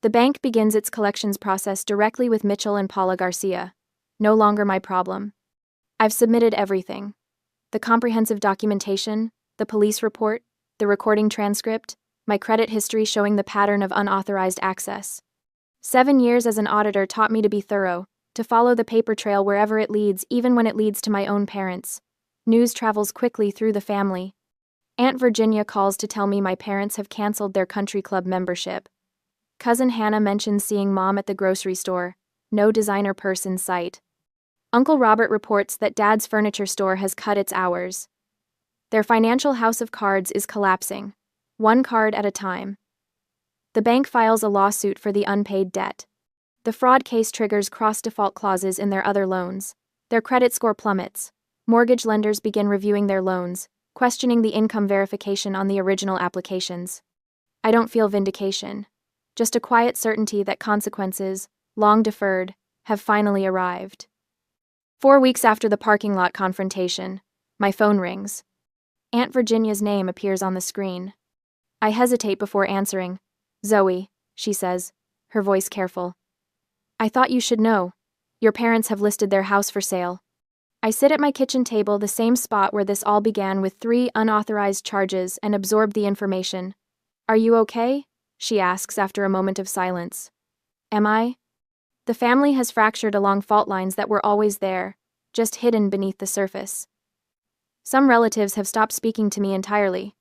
The bank begins its collections process directly with Mitchell and Paula Garcia. No longer my problem. I've submitted everything. The comprehensive documentation, the police report, the recording transcript, my credit history showing the pattern of unauthorized access. 7 years as an auditor taught me to be thorough, to follow the paper trail wherever it leads, even when it leads to my own parents. News travels quickly through the family. Aunt Virginia calls to tell me my parents have canceled their country club membership. Cousin Hannah mentions seeing Mom at the grocery store. No designer purse in sight. Uncle Robert reports that Dad's furniture store has cut its hours. Their financial house of cards is collapsing, one card at a time. The bank files a lawsuit for the unpaid debt. The fraud case triggers cross-default clauses in their other loans. Their credit score plummets. Mortgage lenders begin reviewing their loans, questioning the income verification on the original applications. I don't feel vindication. Just a quiet certainty that consequences, long deferred, have finally arrived. 4 weeks after the parking lot confrontation, my phone rings. Aunt Virginia's name appears on the screen. I hesitate before answering. "Zoe," she says, her voice careful. "I thought you should know. Your parents have listed their house for sale." I sit at my kitchen table, the same spot where this all began, with 3 unauthorized charges, and absorb the information. "Are you okay?" she asks after a moment of silence. "Am I?" The family has fractured along fault lines that were always there, just hidden beneath the surface. Some relatives have stopped speaking to me entirely.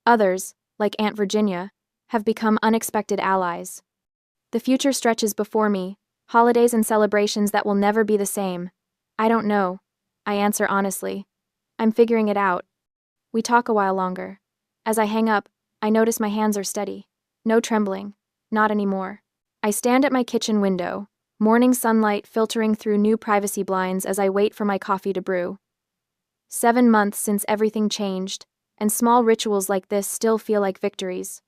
Others, like Aunt Virginia, have become unexpected allies. The future stretches before me, holidays and celebrations that will never be the same. I don't know, I answer honestly. I'm figuring it out. We talk a while longer. As I hang up, I notice my hands are steady. No trembling. Not anymore. I stand at my kitchen window, morning sunlight filtering through new privacy blinds as I wait for my coffee to brew. 7 months since everything changed, and small rituals like this still feel like victories.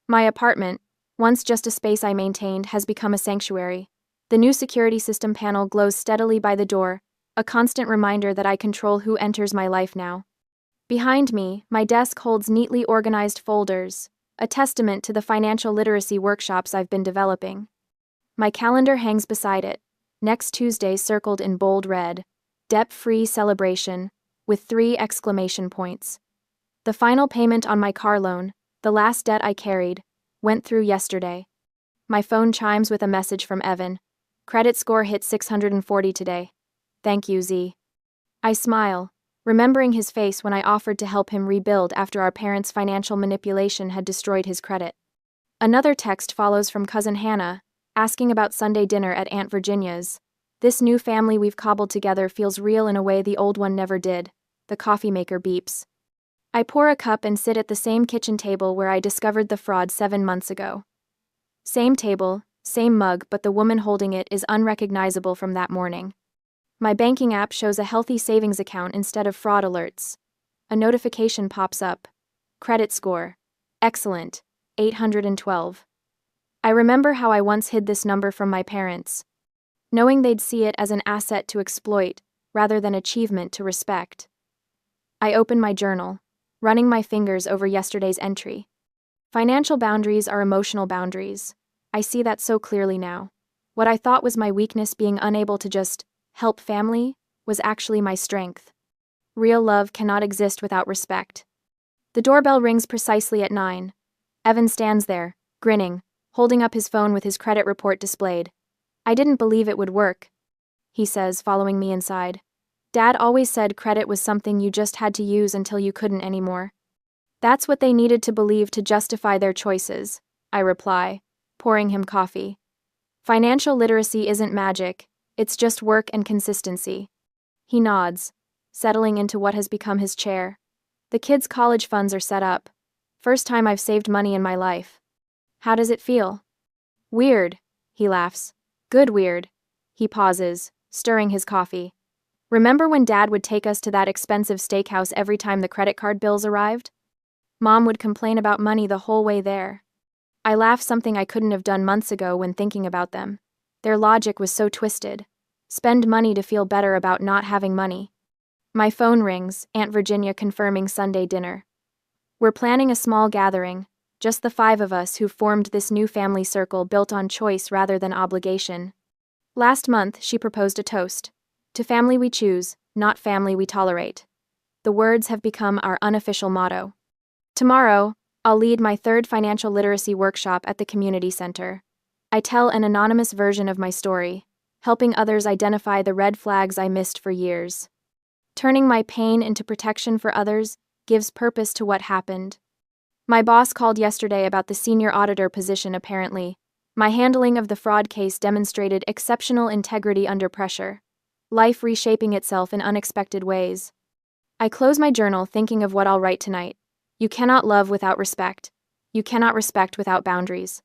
My apartment, once just a space I maintained, has become a sanctuary. The new security system panel glows steadily by the door, a constant reminder that I control who enters my life now. Behind me, my desk holds neatly organized folders, a testament to the financial literacy workshops I've been developing. My calendar hangs beside it, next Tuesday circled in bold red, debt-free celebration, with 3 exclamation points. The final payment on my car loan, the last debt I carried, went through yesterday. My phone chimes with a message from Evan. Credit score hit 640 today. Thank you, Z. I smile, remembering his face when I offered to help him rebuild after our parents' financial manipulation had destroyed his credit. Another text follows from Cousin Hannah, asking about Sunday dinner at Aunt Virginia's. This new family we've cobbled together feels real in a way the old one never did. The coffee maker beeps. I pour a cup and sit at the same kitchen table where I discovered the fraud 7 months ago. Same table, same mug, but the woman holding it is unrecognizable from that morning. My banking app shows a healthy savings account instead of fraud alerts. A notification pops up. Credit score. Excellent. 812. I remember how I once hid this number from my parents, knowing they'd see it as an asset to exploit, rather than achievement to respect. I open my journal, running my fingers over yesterday's entry. Financial boundaries are emotional boundaries. I see that so clearly now. What I thought was my weakness, being unable to just help family, was actually my strength. Real love cannot exist without respect. The doorbell rings precisely at 9. Evan stands there, grinning, holding up his phone with his credit report displayed. "I didn't believe it would work," he says, following me inside. "Dad always said credit was something you just had to use until you couldn't anymore." "That's what they needed to believe to justify their choices," I reply, pouring him coffee. "Financial literacy isn't magic, it's just work and consistency." He nods, settling into what has become his chair. "The kids' college funds are set up. First time I've saved money in my life." "How does it feel?" "Weird," he laughs. "Good weird." He pauses, stirring his coffee. "Remember when Dad would take us to that expensive steakhouse every time the credit card bills arrived? Mom would complain about money the whole way there." I laugh, something I couldn't have done months ago when thinking about them. Their logic was so twisted. Spend money to feel better about not having money. My phone rings, Aunt Virginia confirming Sunday dinner. We're planning a small gathering, just the five of us who formed this new family circle built on choice rather than obligation. Last month, she proposed a toast. To family we choose, not family we tolerate. The words have become our unofficial motto. Tomorrow, I'll lead my third financial literacy workshop at the community center. I tell an anonymous version of my story, helping others identify the red flags I missed for years. Turning my pain into protection for others gives purpose to what happened. My boss called yesterday about the senior auditor position apparently. My handling of the fraud case demonstrated exceptional integrity under pressure. Life reshaping itself in unexpected ways. I close my journal thinking of what I'll write tonight. You cannot love without respect. You cannot respect without boundaries.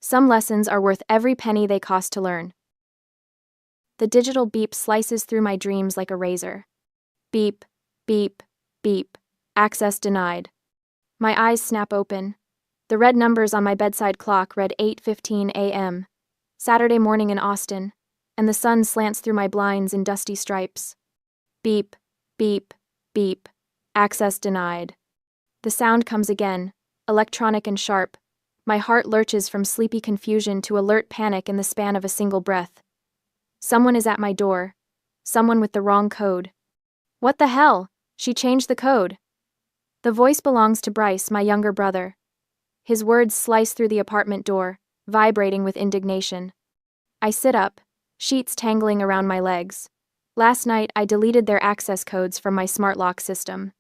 Some lessons are worth every penny they cost to learn. The digital beep slices through my dreams like a razor. Beep, beep, beep. Access denied. My eyes snap open. The red numbers on my bedside clock read 8:15 a.m. Saturday morning in Austin, and the sun slants through my blinds in dusty stripes. Beep, beep, beep. Access denied. The sound comes again, electronic and sharp. My heart lurches from sleepy confusion to alert panic in the span of a single breath. Someone is at my door. Someone with the wrong code. What the hell? She changed the code. The voice belongs to Bryce, my younger brother. His words slice through the apartment door, vibrating with indignation. I sit up, sheets tangling around my legs. Last night, I deleted their access codes from my smart lock system.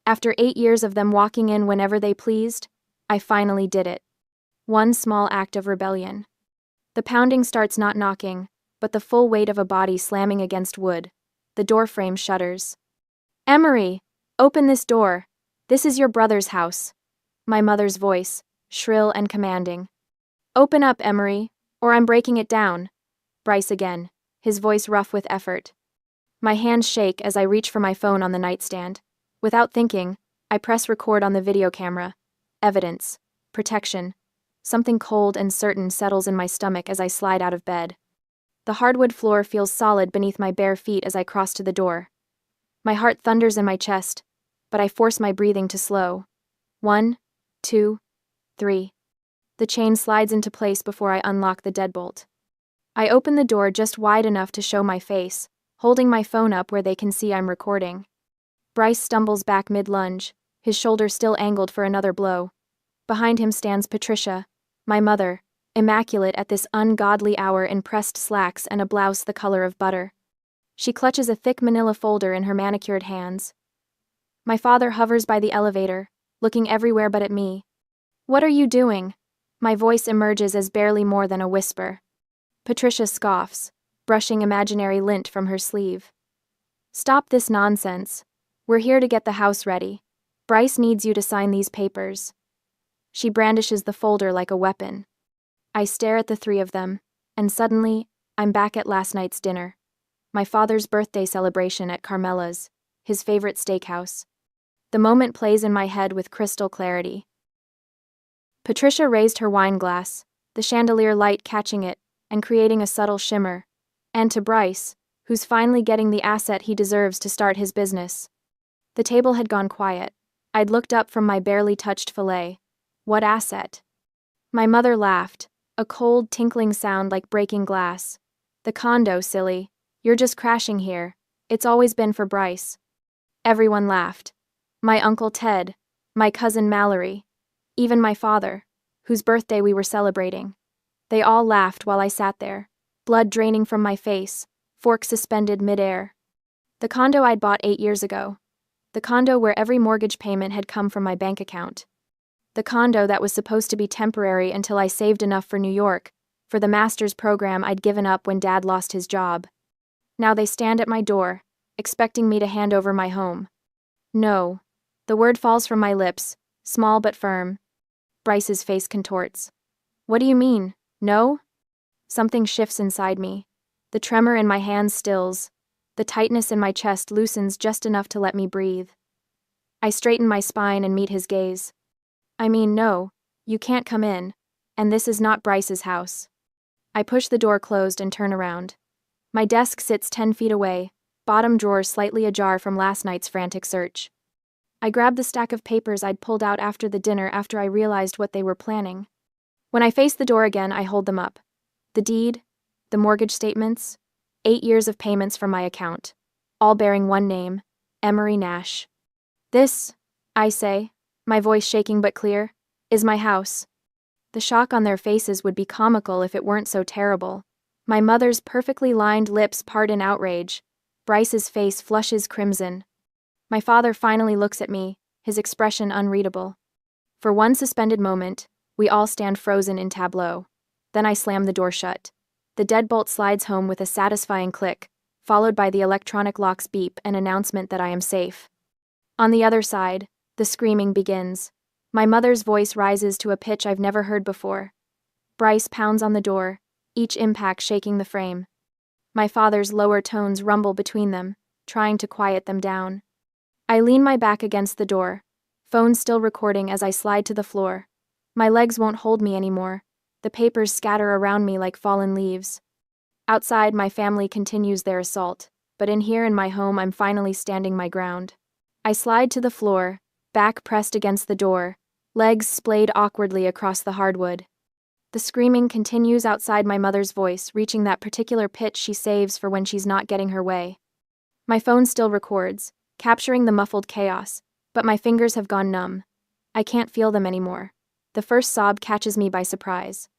After 8 years of them walking in whenever they pleased, I finally did it. One small act of rebellion. The pounding starts not knocking, but the full weight of a body slamming against wood. The doorframe shudders. Emery, open this door. This is your brother's house. My mother's voice, shrill and commanding. Open up, Emery, or I'm breaking it down. Bryce again, his voice rough with effort. My hands shake as I reach for my phone on the nightstand. Without thinking, I press record on the video camera. Evidence. Protection. Something cold and certain settles in my stomach as I slide out of bed. The hardwood floor feels solid beneath my bare feet as I cross to the door. My heart thunders in my chest, but I force my breathing to slow. 1, 2, 3. The chain slides into place before I unlock the deadbolt. I open the door just wide enough to show my face, holding my phone up where they can see I'm recording. Bryce stumbles back mid-lunge, his shoulder still angled for another blow. Behind him stands Patricia, my mother, immaculate at this ungodly hour in pressed slacks and a blouse the color of butter. She clutches a thick manila folder in her manicured hands. My father hovers by the elevator, looking everywhere but at me. What are you doing? My voice emerges as barely more than a whisper. Patricia scoffs, brushing imaginary lint from her sleeve. Stop this nonsense. We're here to get the house ready. Bryce needs you to sign these papers. She brandishes the folder like a weapon. I stare at the three of them, and suddenly, I'm back at last night's dinner. My father's birthday celebration at Carmela's, his favorite steakhouse. The moment plays in my head with crystal clarity. Patricia raised her wine glass, the chandelier light catching it and creating a subtle shimmer. And to Bryce, who's finally getting the asset he deserves to start his business. The table had gone quiet. I'd looked up from my barely touched fillet. What asset? My mother laughed, a cold, tinkling sound like breaking glass. The condo, silly. You're just crashing here. It's always been for Bryce. Everyone laughed. My Uncle Ted, my cousin Mallory, even my father, whose birthday we were celebrating. They all laughed while I sat there, blood draining from my face, fork suspended midair. The condo I'd bought 8 years ago. The condo where every mortgage payment had come from my bank account. The condo that was supposed to be temporary until I saved enough for New York, for the master's program I'd given up when Dad lost his job. Now they stand at my door, expecting me to hand over my home. No. The word falls from my lips, small but firm. Bryce's face contorts. What do you mean, no? Something shifts inside me. The tremor in my hands stills. The tightness in my chest loosens just enough to let me breathe. I straighten my spine and meet his gaze. I mean, no, you can't come in, and this is not Bryce's house. I push the door closed and turn around. My desk sits 10 feet away, bottom drawer slightly ajar from last night's frantic search. I grabbed the stack of papers I'd pulled out after the dinner after I realized what they were planning. When I face the door again, I hold them up. The deed, the mortgage statements, 8 years of payments from my account, all bearing one name, Emery Nash. This, I say, my voice shaking but clear, is my house. The shock on their faces would be comical if it weren't so terrible. My mother's perfectly lined lips part in outrage. Bryce's face flushes crimson. My father finally looks at me, his expression unreadable. For one suspended moment, we all stand frozen in tableau. Then I slam the door shut. The deadbolt slides home with a satisfying click, followed by the electronic lock's beep and announcement that I am safe. On the other side, the screaming begins. My mother's voice rises to a pitch I've never heard before. Bryce pounds on the door, each impact shaking the frame. My father's lower tones rumble between them, trying to quiet them down. I lean my back against the door, phone still recording as I slide to the floor. My legs won't hold me anymore. The papers scatter around me like fallen leaves. Outside, my family continues their assault, but in here in my home, I'm finally standing my ground. I slide to the floor, back pressed against the door, legs splayed awkwardly across the hardwood. The screaming continues outside, my mother's voice reaching that particular pitch she saves for when she's not getting her way. My phone still records, capturing the muffled chaos, but my fingers have gone numb. I can't feel them anymore. The first sob catches me by surprise.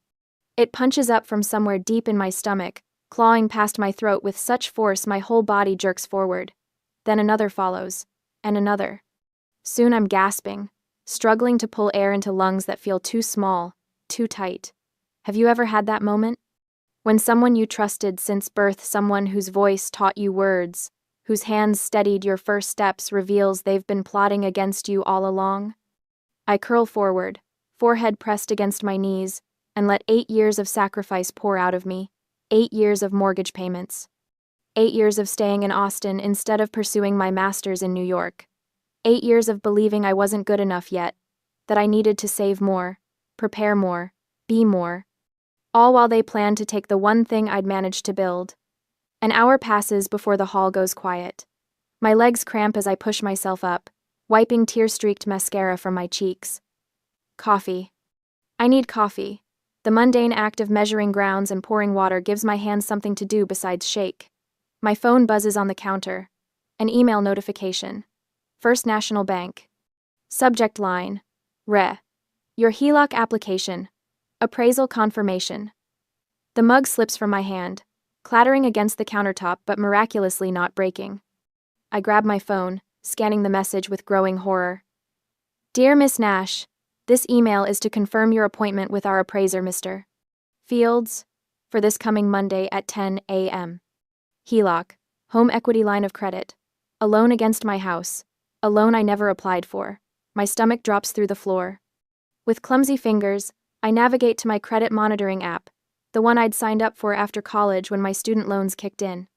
It punches up from somewhere deep in my stomach, clawing past my throat with such force my whole body jerks forward. Then another follows, and another. Soon I'm gasping, struggling to pull air into lungs that feel too small, too tight. Have you ever had that moment? When someone you trusted since birth, someone whose voice taught you words, whose hands steadied your first steps, reveals they've been plotting against you all along? I curl forward, forehead pressed against my knees, and let 8 years of sacrifice pour out of me. 8 years of mortgage payments. 8 years of staying in Austin instead of pursuing my master's in New York. 8 years of believing I wasn't good enough yet, that I needed to save more, prepare more, be more. All while they planned to take the one thing I'd managed to build. An hour passes before the hall goes quiet. My legs cramp as I push myself up, wiping tear-streaked mascara from my cheeks. Coffee. I need coffee. The mundane act of measuring grounds and pouring water gives my hands something to do besides shake. My phone buzzes on the counter. An email notification. First National Bank. Subject line. Your HELOC application. Appraisal confirmation. The mug slips from my hand, clattering against the countertop but miraculously not breaking. I grab my phone, scanning the message with growing horror. Dear Miss Nash, this email is to confirm your appointment with our appraiser, Mr. Fields, for this coming Monday at 10 a.m. HELOC, home equity line of credit. A loan against my house. A loan I never applied for. My stomach drops through the floor. With clumsy fingers, I navigate to my credit monitoring app, the one I'd signed up for after college when my student loans kicked in.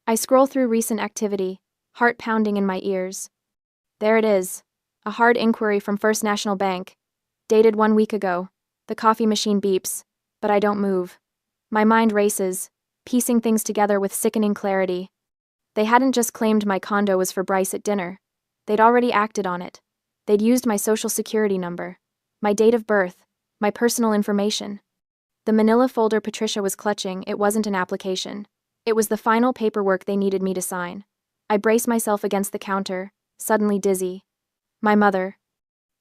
I scroll through recent activity, heart pounding in my ears. There it is, a hard inquiry from First National Bank, dated 1 week ago. The coffee machine beeps, but I don't move. My mind races, piecing things together with sickening clarity. They hadn't just claimed my condo was for Bryce at dinner. They'd already acted on it. They'd used my social security number, my date of birth, my personal information. The manila folder Patricia was clutching, it wasn't an application. It was the final paperwork they needed me to sign. I brace myself against the counter, suddenly dizzy. My mother.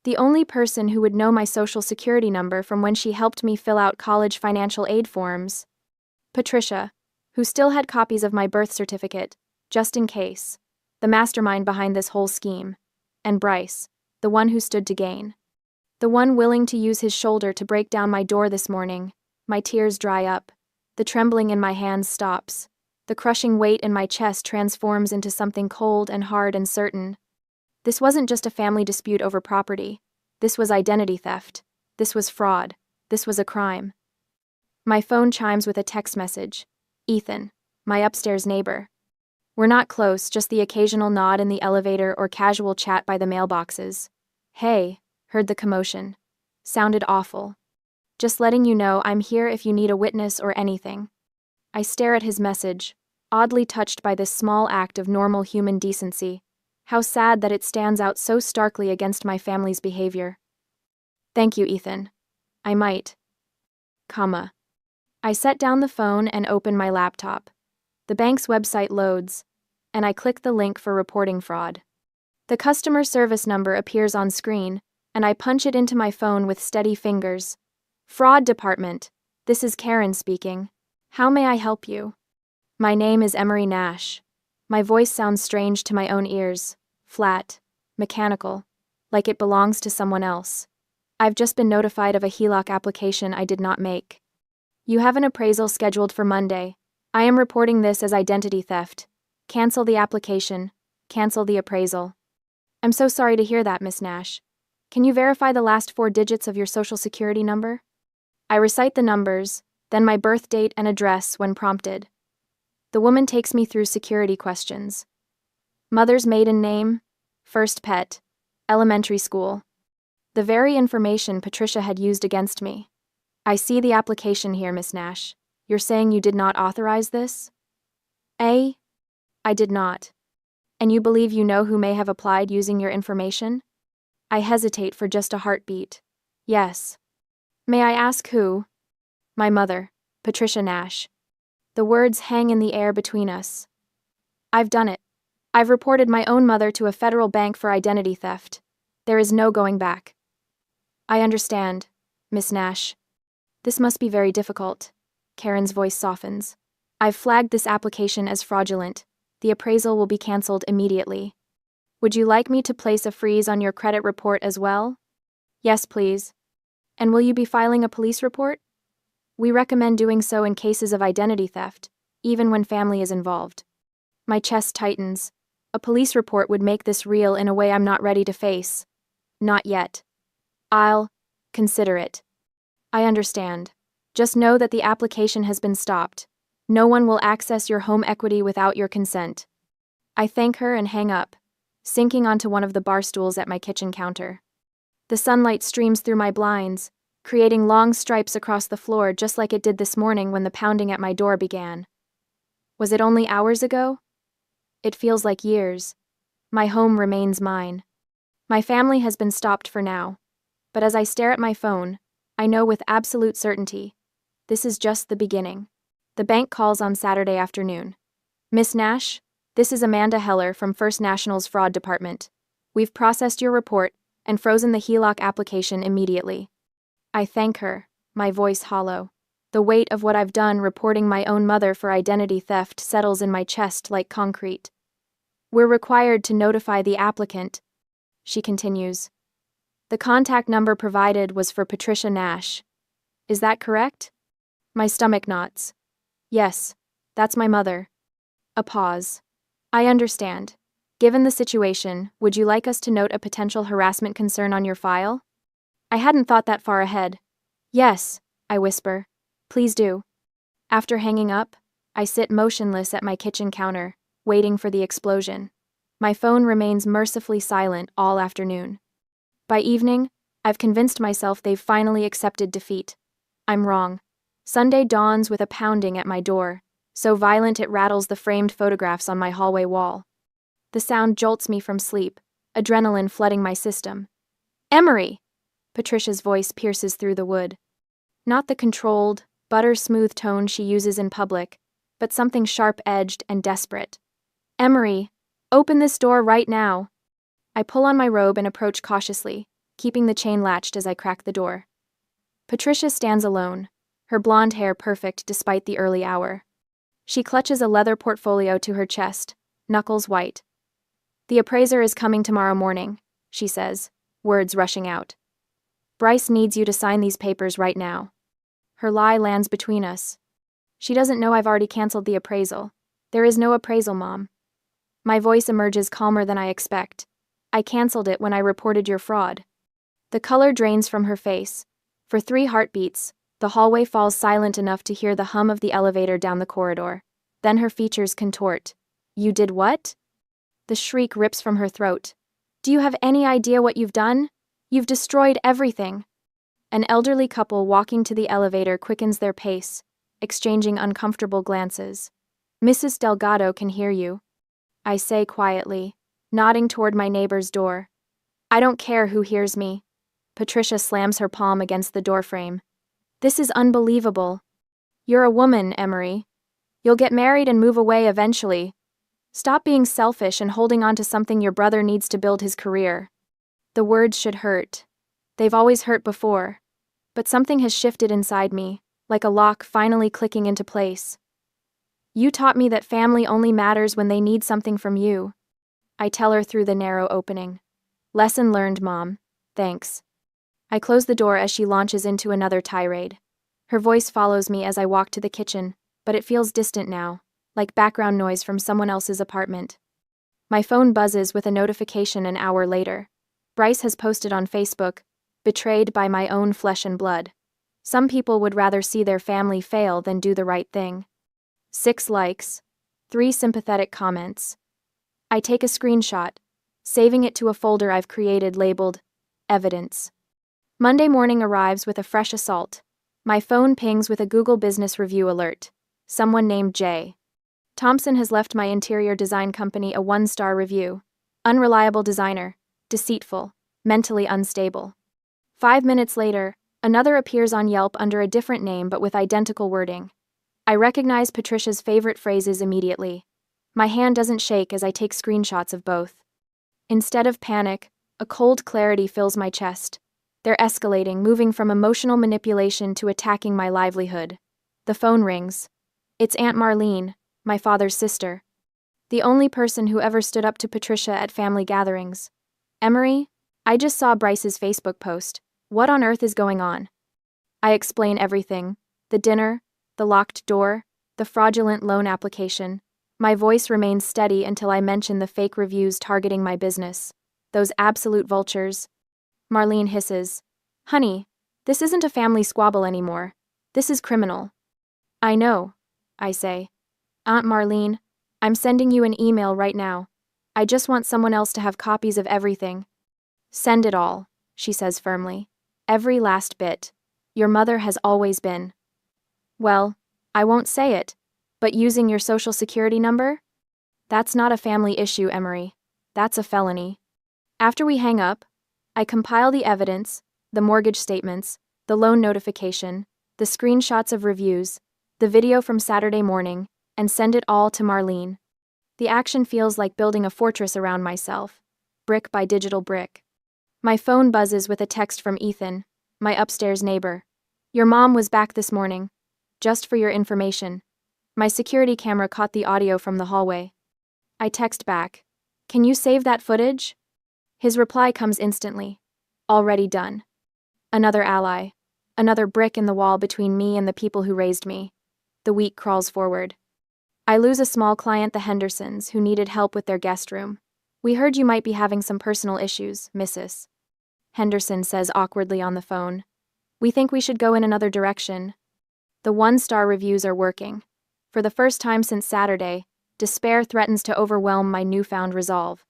The only person who would know my social security number from when she helped me fill out college financial aid forms. Patricia, who still had copies of my birth certificate, just in case. The mastermind behind this whole scheme. And Bryce, the one who stood to gain. The one willing to use his shoulder to break down my door this morning. My tears dry up. The trembling in my hands stops. The crushing weight in my chest transforms into something cold and hard and certain. This wasn't just a family dispute over property. This was identity theft. This was fraud. This was a crime. My phone chimes with a text message. Ethan, my upstairs neighbor. We're not close, just the occasional nod in the elevator or casual chat by the mailboxes. Hey, heard the commotion. Sounded awful. Just letting you know I'm here if you need a witness or anything. I stare at his message, oddly touched by this small act of normal human decency. How sad that it stands out so starkly against my family's behavior. Thank you, Ethan. I might. Comma. I set down the phone and open my laptop. The bank's website loads, and I click the link for reporting fraud. The customer service number appears on screen, and I punch it into my phone with steady fingers. Fraud department. This is Karen speaking. How may I help you? My name is Emery Nash. My voice sounds strange to my own ears, flat, mechanical, like it belongs to someone else. I've just been notified of a HELOC application I did not make. You have an appraisal scheduled for Monday. I am reporting this as identity theft. Cancel the application. Cancel the appraisal. I'm so sorry to hear that, Miss Nash. Can you verify the last 4 digits of your social security number? I recite the numbers, then my birth date and address when prompted. The woman takes me through security questions. Mother's maiden name, first pet, elementary school. The very information Patricia had used against me. I see the application here, Miss Nash. You're saying you did not authorize this? I did not. And you believe you know who may have applied using your information? I hesitate for just a heartbeat. Yes. May I ask who? My mother, Patricia Nash. The words hang in the air between us. I've done it. I've reported my own mother to a federal bank for identity theft. There is no going back. I understand, Miss Nash. This must be very difficult. Karen's voice softens. I've flagged this application as fraudulent. The appraisal will be canceled immediately. Would you like me to place a freeze on your credit report as well? Yes, please. And will you be filing a police report? We recommend doing so in cases of identity theft, even when family is involved. My chest tightens. A police report would make this real in a way I'm not ready to face. Not yet. I'll consider it. I understand. Just know that the application has been stopped. No one will access your home equity without your consent. I thank her and hang up, sinking onto one of the bar stools at my kitchen counter. The sunlight streams through my blinds, creating long stripes across the floor just like it did this morning when the pounding at my door began. Was it only hours ago? It feels like years. My home remains mine. My family has been stopped for now, but as I stare at my phone, I know with absolute certainty, this is just the beginning. The bank calls on Saturday afternoon. Miss Nash, this is Amanda Heller from First National's Fraud Department. We've processed your report and frozen the HELOC application immediately. I thank her, my voice hollow. The weight of what I've done reporting my own mother for identity theft settles in my chest like concrete. We're required to notify the applicant, she continues. The contact number provided was for Patricia Nash. Is that correct? My stomach knots. Yes, that's my mother. A pause. I understand. Given the situation, would you like us to note a potential harassment concern on your file? I hadn't thought that far ahead. Yes, I whisper. Please do. After hanging up, I sit motionless at my kitchen counter, waiting for the explosion. My phone remains mercifully silent all afternoon. By evening, I've convinced myself they've finally accepted defeat. I'm wrong. Sunday dawns with a pounding at my door, so violent it rattles the framed photographs on my hallway wall. The sound jolts me from sleep, adrenaline flooding my system. Emery! Patricia's voice pierces through the wood. Not the controlled, butter-smooth tone she uses in public, but something sharp-edged and desperate. Emery, open this door right now. I pull on my robe and approach cautiously, keeping the chain latched as I crack the door. Patricia stands alone, her blonde hair perfect despite the early hour. She clutches a leather portfolio to her chest, knuckles white. The appraiser is coming tomorrow morning, she says, words rushing out. Bryce needs you to sign these papers right now. Her lie lands between us. She doesn't know I've already canceled the appraisal. There is no appraisal, Mom. My voice emerges calmer than I expect. I canceled it when I reported your fraud. The color drains from her face. For 3 heartbeats, the hallway falls silent enough to hear the hum of the elevator down the corridor. Then her features contort. You did what? The shriek rips from her throat. Do you have any idea what you've done? You've destroyed everything. An elderly couple walking to the elevator quickens their pace, exchanging uncomfortable glances. Mrs. Delgado can hear you, I say quietly. nodding toward my neighbor's door. I don't care who hears me. Patricia slams her palm against the doorframe. This is unbelievable. You're a woman, Emery. You'll get married and move away eventually. Stop being selfish and holding on to something your brother needs to build his career. The words should hurt. They've always hurt before. But something has shifted inside me, like a lock finally clicking into place. You taught me that family only matters when they need something from you. I tell her through the narrow opening. Lesson learned, Mom. Thanks. I close the door as she launches into another tirade. Her voice follows me as I walk to the kitchen, but it feels distant now, like background noise from someone else's apartment. My phone buzzes with a notification an hour later. Bryce has posted on Facebook, "Betrayed by my own flesh and blood. Some people would rather see their family fail than do the right thing." 6 likes, 3 sympathetic comments. I take a screenshot, saving it to a folder I've created labeled Evidence. Monday morning arrives with a fresh assault. My phone pings with a Google Business Review alert. Someone named Jay Thompson has left my interior design company a 1-star review. Unreliable designer, deceitful, mentally unstable. 5 minutes later, another appears on Yelp under a different name but with identical wording. I recognize Patricia's favorite phrases immediately. My hand doesn't shake as I take screenshots of both. Instead of panic, a cold clarity fills my chest. They're escalating, moving from emotional manipulation to attacking my livelihood. The phone rings. It's Aunt Marlene, my father's sister. The only person who ever stood up to Patricia at family gatherings. Emery, I just saw Bryce's Facebook post. What on earth is going on? I explain everything. The dinner, the locked door, the fraudulent loan application. My voice remains steady until I mention the fake reviews targeting my business. Those absolute vultures. Marlene hisses. Honey, this isn't a family squabble anymore. This is criminal. I know, I say. Aunt Marlene, I'm sending you an email right now. I just want someone else to have copies of everything. Send it all, she says firmly. Every last bit. Your mother has always been. Well, I won't say it, but using your social security number? That's not a family issue, Emery. That's a felony. After we hang up, I compile the evidence, the mortgage statements, the loan notification, the screenshots of reviews, the video from Saturday morning, and send it all to Marlene. The action feels like building a fortress around myself, brick by digital brick. My phone buzzes with a text from Ethan, my upstairs neighbor. Your mom was back this morning. Just for your information. My security camera caught the audio from the hallway. I text back. Can you save that footage? His reply comes instantly. Already done. Another ally. Another brick in the wall between me and the people who raised me. The week crawls forward. I lose a small client, the Hendersons, who needed help with their guest room. We heard you might be having some personal issues, Mrs. Henderson says awkwardly on the phone. We think we should go in another direction. The 1-star reviews are working. For the first time since Saturday, despair threatens to overwhelm my newfound resolve.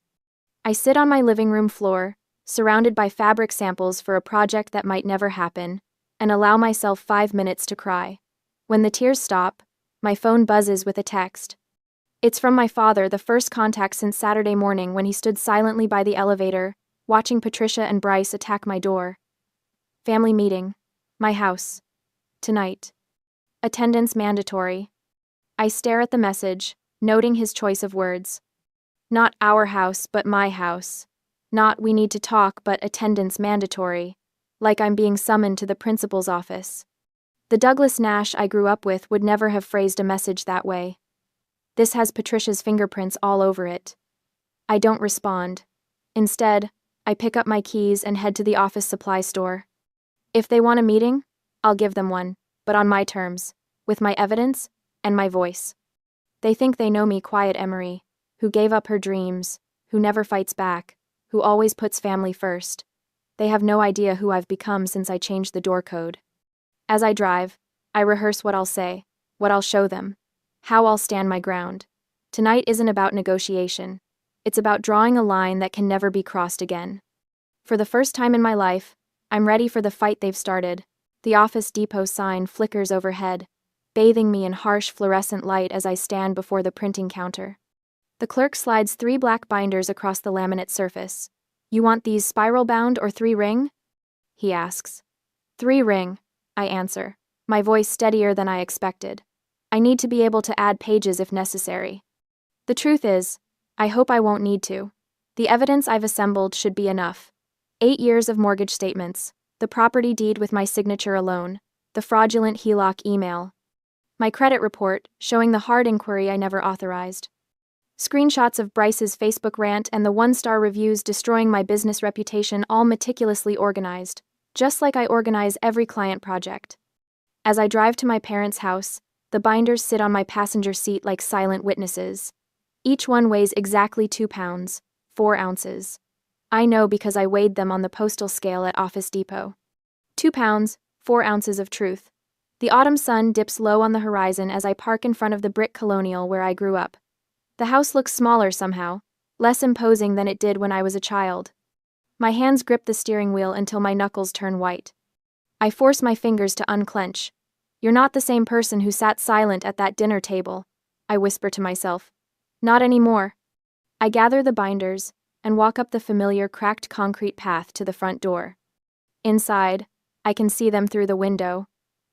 I sit on my living room floor, surrounded by fabric samples for a project that might never happen, and allow myself 5 minutes to cry. When the tears stop, my phone buzzes with a text. It's from my father, the first contact since Saturday morning when he stood silently by the elevator, watching Patricia and Bryce attack my door. Family meeting. My house. Tonight. Attendance mandatory. I stare at the message, noting his choice of words. Not our house, but my house. Not we need to talk, but attendance mandatory. Like I'm being summoned to the principal's office. The Douglas Nash I grew up with would never have phrased a message that way. This has Patricia's fingerprints all over it. I don't respond. Instead, I pick up my keys and head to the office supply store. If they want a meeting, I'll give them one, but on my terms, with my evidence and my voice. They think they know me, quiet Emery, who gave up her dreams, who never fights back, who always puts family first. They have no idea who I've become since I changed the door code. As I drive, I rehearse what I'll say, what I'll show them, how I'll stand my ground. Tonight isn't about negotiation. It's about drawing a line that can never be crossed again. For the first time in my life, I'm ready for the fight they've started. The Office Depot sign flickers overhead, bathing me in harsh fluorescent light as I stand before the printing counter. The clerk slides 3 black binders across the laminate surface. You want these spiral-bound or 3-ring? He asks. 3-ring, I answer, my voice steadier than I expected. I need to be able to add pages if necessary. The truth is, I hope I won't need to. The evidence I've assembled should be enough. 8 years of mortgage statements, the property deed with my signature alone, the fraudulent HELOC email, my credit report showing the hard inquiry I never authorized, screenshots of Bryce's Facebook rant and the 1-star reviews destroying my business reputation, all meticulously organized, just like I organize every client project. As I drive to my parents' house, the binders sit on my passenger seat like silent witnesses. Each one weighs exactly 2 pounds, 4 ounces. I know because I weighed them on the postal scale at Office Depot. 2 pounds, 4 ounces of truth. The autumn sun dips low on the horizon as I park in front of the brick colonial where I grew up. The house looks smaller somehow, less imposing than it did when I was a child. My hands grip the steering wheel until my knuckles turn white. I force my fingers to unclench. You're not the same person who sat silent at that dinner table, I whisper to myself. Not anymore. I gather the binders and walk up the familiar cracked concrete path to the front door. Inside, I can see them through the window.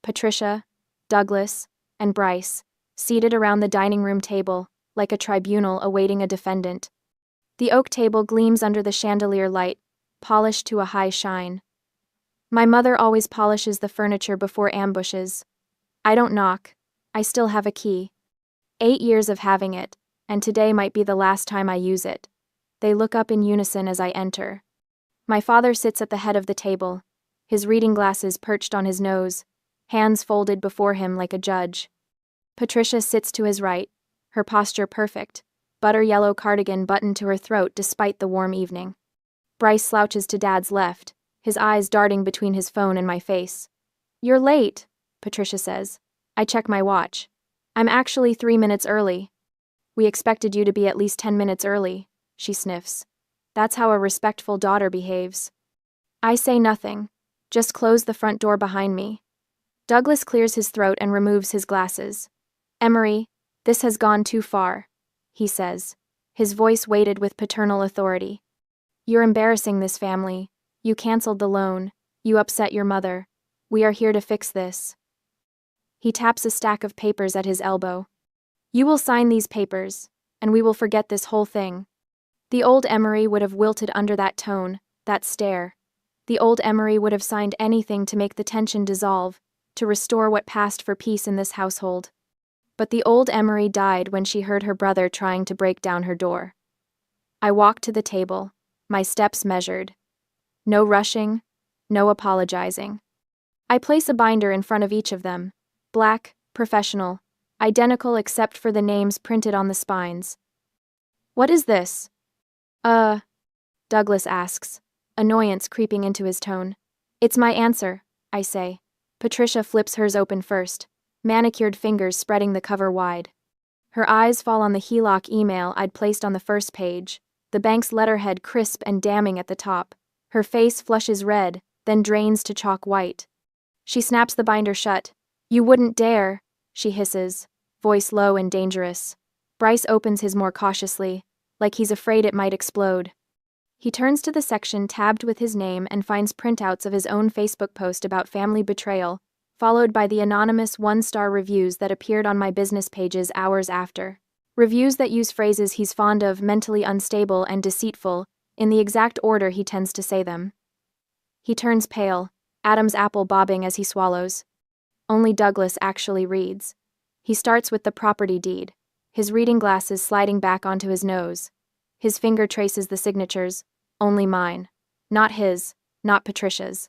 Patricia, Douglas, and Bryce, seated around the dining room table, like a tribunal awaiting a defendant. The oak table gleams under the chandelier light, polished to a high shine. My mother always polishes the furniture before ambushes. I don't knock. I still have a key. 8 years of having it, and today might be the last time I use it. They look up in unison as I enter. My father sits at the head of the table, his reading glasses perched on his nose, hands folded before him like a judge. Patricia sits to his right, her posture perfect, butter-yellow cardigan buttoned to her throat despite the warm evening. Bryce slouches to Dad's left, his eyes darting between his phone and my face. You're late, Patricia says. I check my watch. I'm actually 3 minutes early. We expected you to be at least 10 minutes early, she sniffs. That's how a respectful daughter behaves. I say nothing, just close the front door behind me. Douglas clears his throat and removes his glasses. Emery, this has gone too far, he says, his voice weighted with paternal authority. You're embarrassing this family. You canceled the loan. You upset your mother. We are here to fix this. He taps a stack of papers at his elbow. You will sign these papers, and we will forget this whole thing. The old Emery would have wilted under that tone, that stare. The old Emery would have signed anything to make the tension dissolve, to restore what passed for peace in this household. But the old Emery died when she heard her brother trying to break down her door. I walk to the table, my steps measured. No rushing, no apologizing. I place a binder in front of each of them, black, professional, identical except for the names printed on the spines. What is this? Douglas asks, annoyance creeping into his tone. It's my answer, I say. Patricia flips hers open first, manicured fingers spreading the cover wide. Her eyes fall on the HELOC email I'd placed on the first page, the bank's letterhead crisp and damning at the top. Her face flushes red, then drains to chalk white. She snaps the binder shut. You wouldn't dare, she hisses, voice low and dangerous. Bryce opens his more cautiously, like he's afraid it might explode. He turns to the section tabbed with his name and finds printouts of his own Facebook post about family betrayal, followed by the anonymous 1-star reviews that appeared on my business pages hours after. Reviews that use phrases he's fond of, mentally unstable and deceitful, in the exact order he tends to say them. He turns pale, Adam's apple bobbing as he swallows. Only Douglas actually reads. He starts with the property deed, his reading glasses sliding back onto his nose. His finger traces the signatures, only mine. Not his, not Patricia's.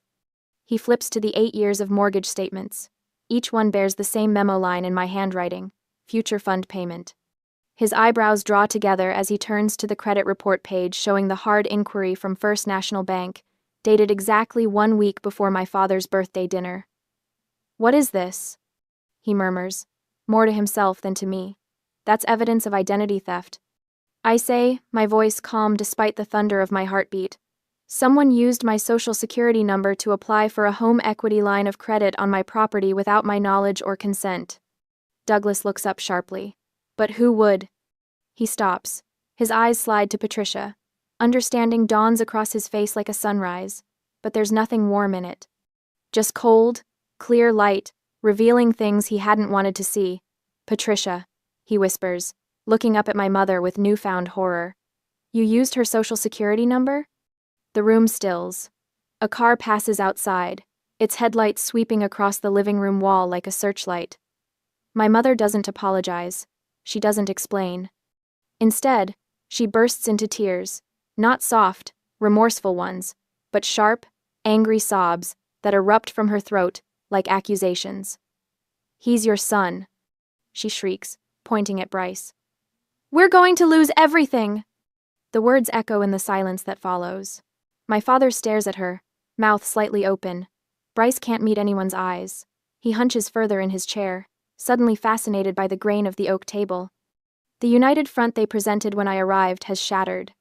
He flips to the 8 years of mortgage statements. Each one bears the same memo line in my handwriting, future fund payment. His eyebrows draw together as he turns to the credit report page showing the hard inquiry from First National Bank, dated exactly 1 week before my father's birthday dinner. What is this? He murmurs, more to himself than to me. That's evidence of identity theft. I say, my voice calm despite the thunder of my heartbeat. Someone used my social security number to apply for a home equity line of credit on my property without my knowledge or consent. Douglas looks up sharply. But who would? He stops, His eyes slide to Patricia. Understanding dawns across his face like a sunrise, but there's nothing warm in it. Just cold, clear light, revealing things he hadn't wanted to see. Patricia, he whispers, looking up at my mother with newfound horror. You used her social security number? The room stills. A car passes outside, its headlights sweeping across the living room wall like a searchlight. My mother doesn't apologize. She doesn't explain. Instead, she bursts into tears, not soft, remorseful ones, but sharp, angry sobs that erupt from her throat like accusations. He's your son, she shrieks, pointing at Bryce. We're going to lose everything! The words echo in the silence that follows. My father stares at her, mouth slightly open. Bryce can't meet anyone's eyes. He hunches further in his chair, suddenly fascinated by the grain of the oak table. The united front they presented when I arrived has shattered.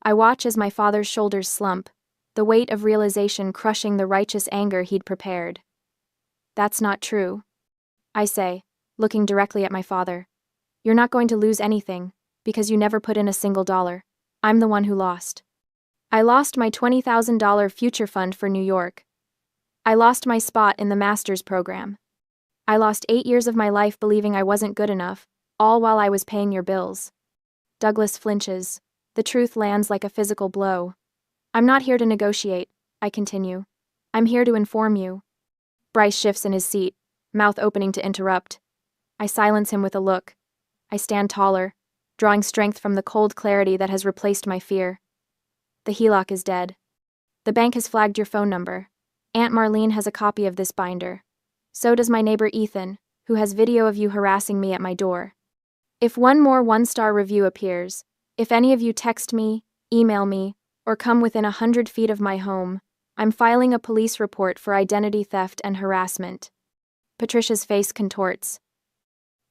I watch as my father's shoulders slump, the weight of realization crushing the righteous anger he'd prepared. That's not true, I say, looking directly at my father. You're not going to lose anything, because you never put in a single dollar. I'm the one who lost. I lost my $20,000 future fund for New York. I lost my spot in the master's program. I lost 8 years of my life believing I wasn't good enough, all while I was paying your bills. Douglas flinches. The truth lands like a physical blow. I'm not here to negotiate, I continue. I'm here to inform you. Bryce shifts in his seat, mouth opening to interrupt. I silence him with a look. I stand taller, drawing strength from the cold clarity that has replaced my fear. The HELOC is dead. The bank has flagged your phone number. Aunt Marlene has a copy of this binder. So does my neighbor Ethan, who has video of you harassing me at my door. If one more one-star review appears, if any of you text me, email me, or come within 100 feet of my home, I'm filing a police report for identity theft and harassment. Patricia's face contorts.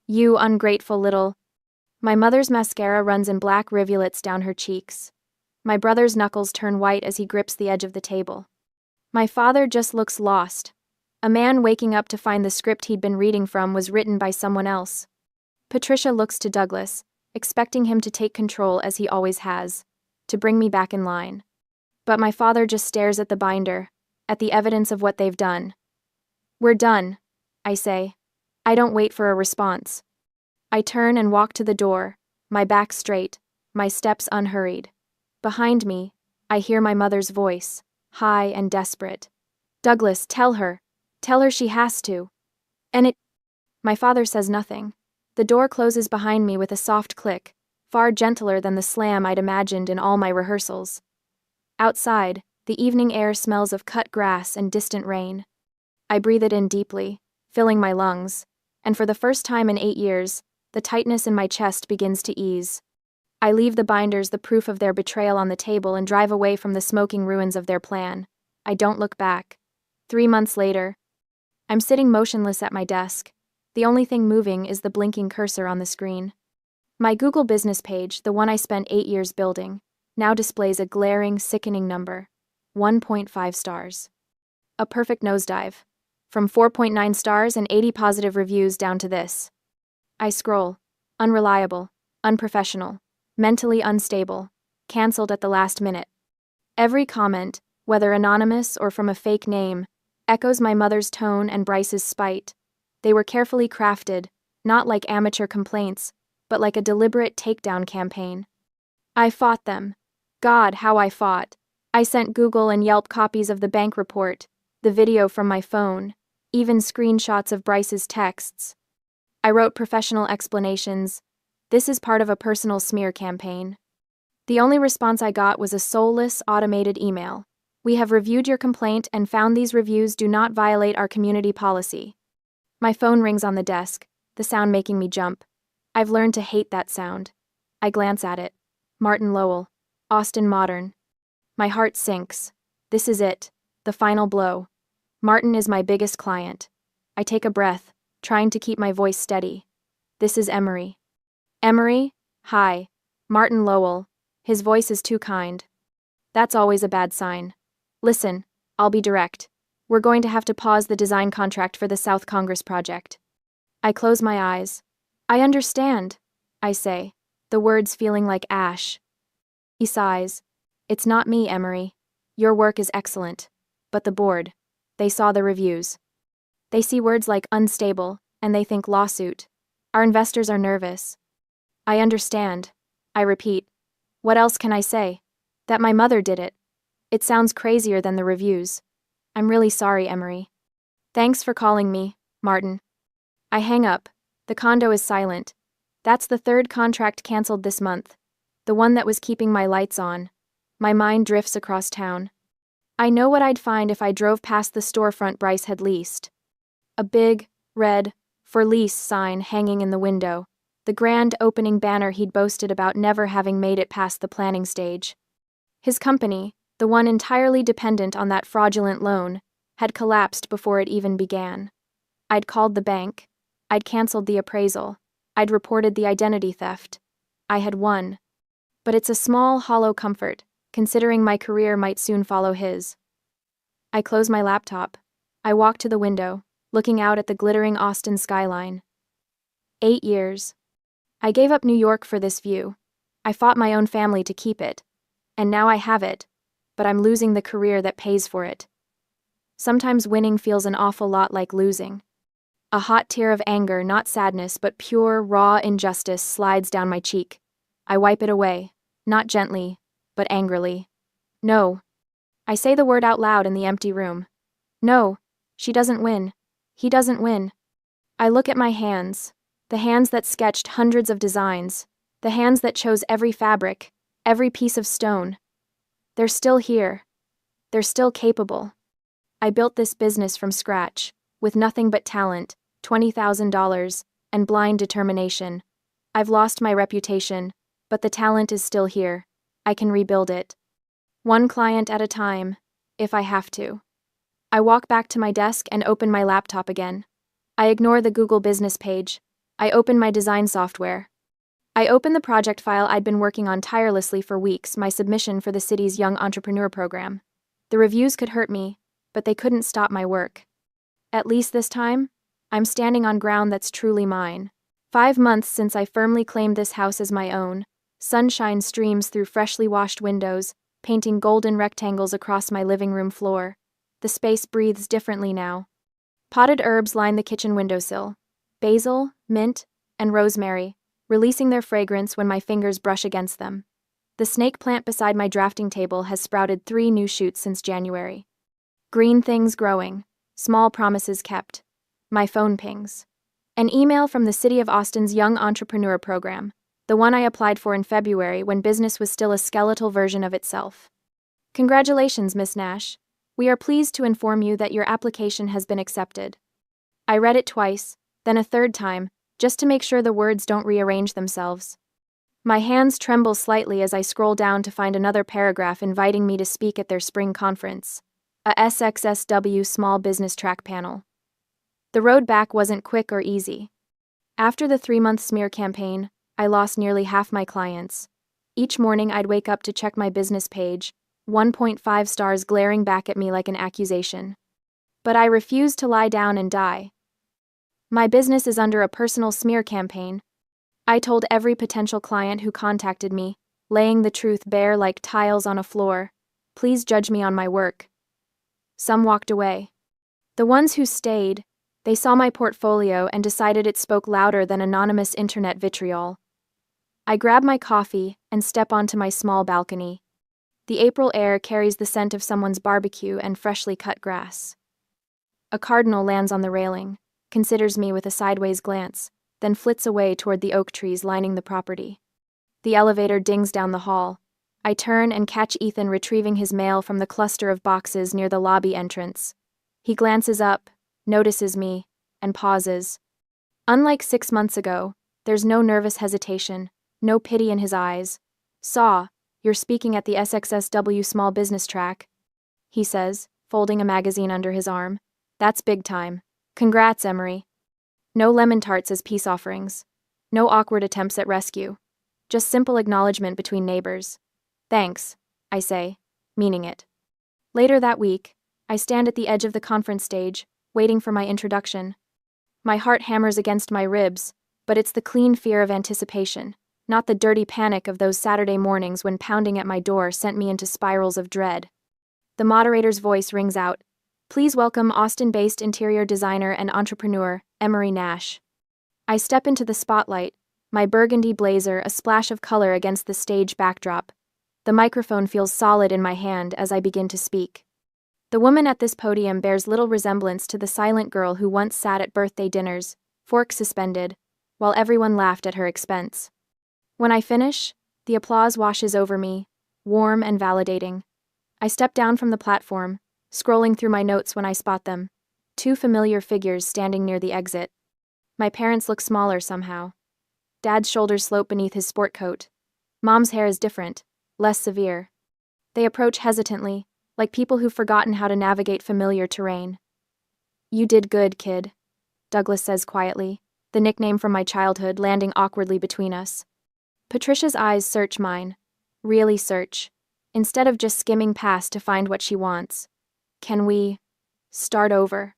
You ungrateful little... My mother's mascara runs in black rivulets down her cheeks. My brother's knuckles turn white as he grips the edge of the table. My father just looks lost. A man waking up to find the script he'd been reading from was written by someone else. Patricia looks to Douglas, expecting him to take control as he always has, to bring me back in line. But my father just stares at the binder, at the evidence of what they've done. We're done, I say. I don't wait for a response. I turn and walk to the door, my back straight, my steps unhurried. Behind me, I hear my mother's voice, high and desperate. Douglas, tell her she has to. My father says nothing. The door closes behind me with a soft click, far gentler than the slam I'd imagined in all my rehearsals. Outside, the evening air smells of cut grass and distant rain. I breathe it in deeply, filling my lungs, and for the first time in 8 years, the tightness in my chest begins to ease. I leave the binders, the proof of their betrayal, on the table and drive away from the smoking ruins of their plan. I don't look back. 3 months later, I'm sitting motionless at my desk. The only thing moving is the blinking cursor on the screen. My Google business page, the one I spent 8 years building, now displays a glaring, sickening number: 1.5 stars. A perfect nosedive. From 4.9 stars and 80 positive reviews down to this. I scroll. Unreliable, unprofessional, mentally unstable, cancelled at the last minute. Every comment, whether anonymous or from a fake name, echoes my mother's tone and Bryce's spite. They were carefully crafted, not like amateur complaints, but like a deliberate takedown campaign. I fought them. God, how I fought. I sent Google and Yelp copies of the bank report, the video from my phone, even screenshots of Bryce's texts. I wrote professional explanations. This is part of a personal smear campaign. The only response I got was a soulless, automated email. We have reviewed your complaint and found these reviews do not violate our community policy. My phone rings on the desk, the sound making me jump. I've learned to hate that sound. I glance at it. Martin Lowell, Austin Modern. My heart sinks. This is it, the final blow. Martin is my biggest client. I take a breath, trying to keep my voice steady. This is Emery. Emery? Hi. Martin Lowell. His voice is too kind. That's always a bad sign. Listen, I'll be direct. We're going to have to pause the design contract for the South Congress project. I close my eyes. I understand, I say. the words feeling like ash. He sighs. It's not me, Emery. Your work is excellent. But the board. They saw the reviews. They see words like unstable, and they think lawsuit. Our investors are nervous. I understand. I repeat. What else can I say? That my mother did it. It sounds crazier than the reviews. I'm really sorry, Emery. Thanks for calling me, Martin. I hang up. The condo is silent. That's the third contract canceled this month. The one that was keeping my lights on. My mind drifts across town. I know what I'd find if I drove past the storefront Bryce had leased. A big, red, for lease sign hanging in the window. The grand opening banner he'd boasted about never having made it past the planning stage. His company, the one entirely dependent on that fraudulent loan, had collapsed before it even began. I'd called the bank. I'd canceled the appraisal. I'd reported the identity theft. I had won. But it's a small, hollow comfort, considering my career might soon follow his. I close my laptop. I walk to the window, looking out at the glittering Austin skyline. 8 years. I gave up New York for this view. I fought my own family to keep it. And now I have it, but I'm losing the career that pays for it. Sometimes winning feels an awful lot like losing. A hot tear of anger, not sadness, but pure, raw injustice slides down my cheek. I wipe it away, not gently, but angrily. No. I say the word out loud in the empty room. No, she doesn't win. He doesn't win. I look at my hands, the hands that sketched hundreds of designs, the hands that chose every fabric, every piece of stone. They're still here. They're still capable. I built this business from scratch, with nothing but talent, $20,000, and blind determination. I've lost my reputation, but the talent is still here. I can rebuild it. One client at a time, if I have to. I walk back to my desk and open my laptop again. I ignore the Google business page. I open my design software. I open the project file I'd been working on tirelessly for weeks, my submission for the city's Young Entrepreneur Program. The reviews could hurt me, but they couldn't stop my work. At least this time, I'm standing on ground that's truly mine. 5 months since I firmly claimed this house as my own. Sunshine streams through freshly washed windows, painting golden rectangles across my living room floor. The space breathes differently now. Potted herbs line the kitchen windowsill. Basil, mint, and rosemary, releasing their fragrance when my fingers brush against them. The snake plant beside my drafting table has sprouted 3 new shoots since January. Green things growing, small promises kept. My phone pings. An email from the City of Austin's Young Entrepreneur Program, the one I applied for in February when business was still a skeletal version of itself. Congratulations, Miss Nash. We are pleased to inform you that your application has been accepted. I read it twice, then a third time, just to make sure the words don't rearrange themselves. My hands tremble slightly as I scroll down to find another paragraph inviting me to speak at their spring conference, a SXSW Small Business Track panel. The road back wasn't quick or easy. After the 3-month smear campaign, I lost nearly half my clients. Each morning I'd wake up to check my business page, 1.5 stars glaring back at me like an accusation. But I refused to lie down and die. My business is under a personal smear campaign. I told every potential client who contacted me, laying the truth bare like tiles on a floor. Please judge me on my work. Some walked away. The ones who stayed, they saw my portfolio and decided it spoke louder than anonymous internet vitriol. I grab my coffee and step onto my small balcony. The April air carries the scent of someone's barbecue and freshly cut grass. A cardinal lands on the railing, considers me with a sideways glance, then flits away toward the oak trees lining the property. The elevator dings down the hall. I turn and catch Ethan retrieving his mail from the cluster of boxes near the lobby entrance. He glances up, notices me, and pauses. Unlike 6 months ago, there's no nervous hesitation, no pity in his eyes. "Saw, you're speaking at the SXSW Small Business Track," he says, folding a magazine under his arm. "That's big time. Congrats, Emery." No lemon tarts as peace offerings. No awkward attempts at rescue. Just simple acknowledgement between neighbors. "Thanks," I say, meaning it. Later that week, I stand at the edge of the conference stage, waiting for my introduction. My heart hammers against my ribs, but it's the clean fear of anticipation, not the dirty panic of those Saturday mornings when pounding at my door sent me into spirals of dread. The moderator's voice rings out. Please welcome Austin-based interior designer and entrepreneur, Emery Nash. I step into the spotlight, my burgundy blazer a splash of color against the stage backdrop. The microphone feels solid in my hand as I begin to speak. The woman at this podium bears little resemblance to the silent girl who once sat at birthday dinners, fork suspended, while everyone laughed at her expense. When I finish, the applause washes over me, warm and validating. I step down from the platform, scrolling through my notes when I spot them. Two familiar figures standing near the exit. My parents look smaller somehow. Dad's shoulders slope beneath his sport coat. Mom's hair is different, less severe. They approach hesitantly, like people who've forgotten how to navigate familiar terrain. You did good, kid, Douglas says quietly, the nickname from my childhood landing awkwardly between us. Patricia's eyes search mine. Really search, instead of just skimming past to find what she wants. Can we start over?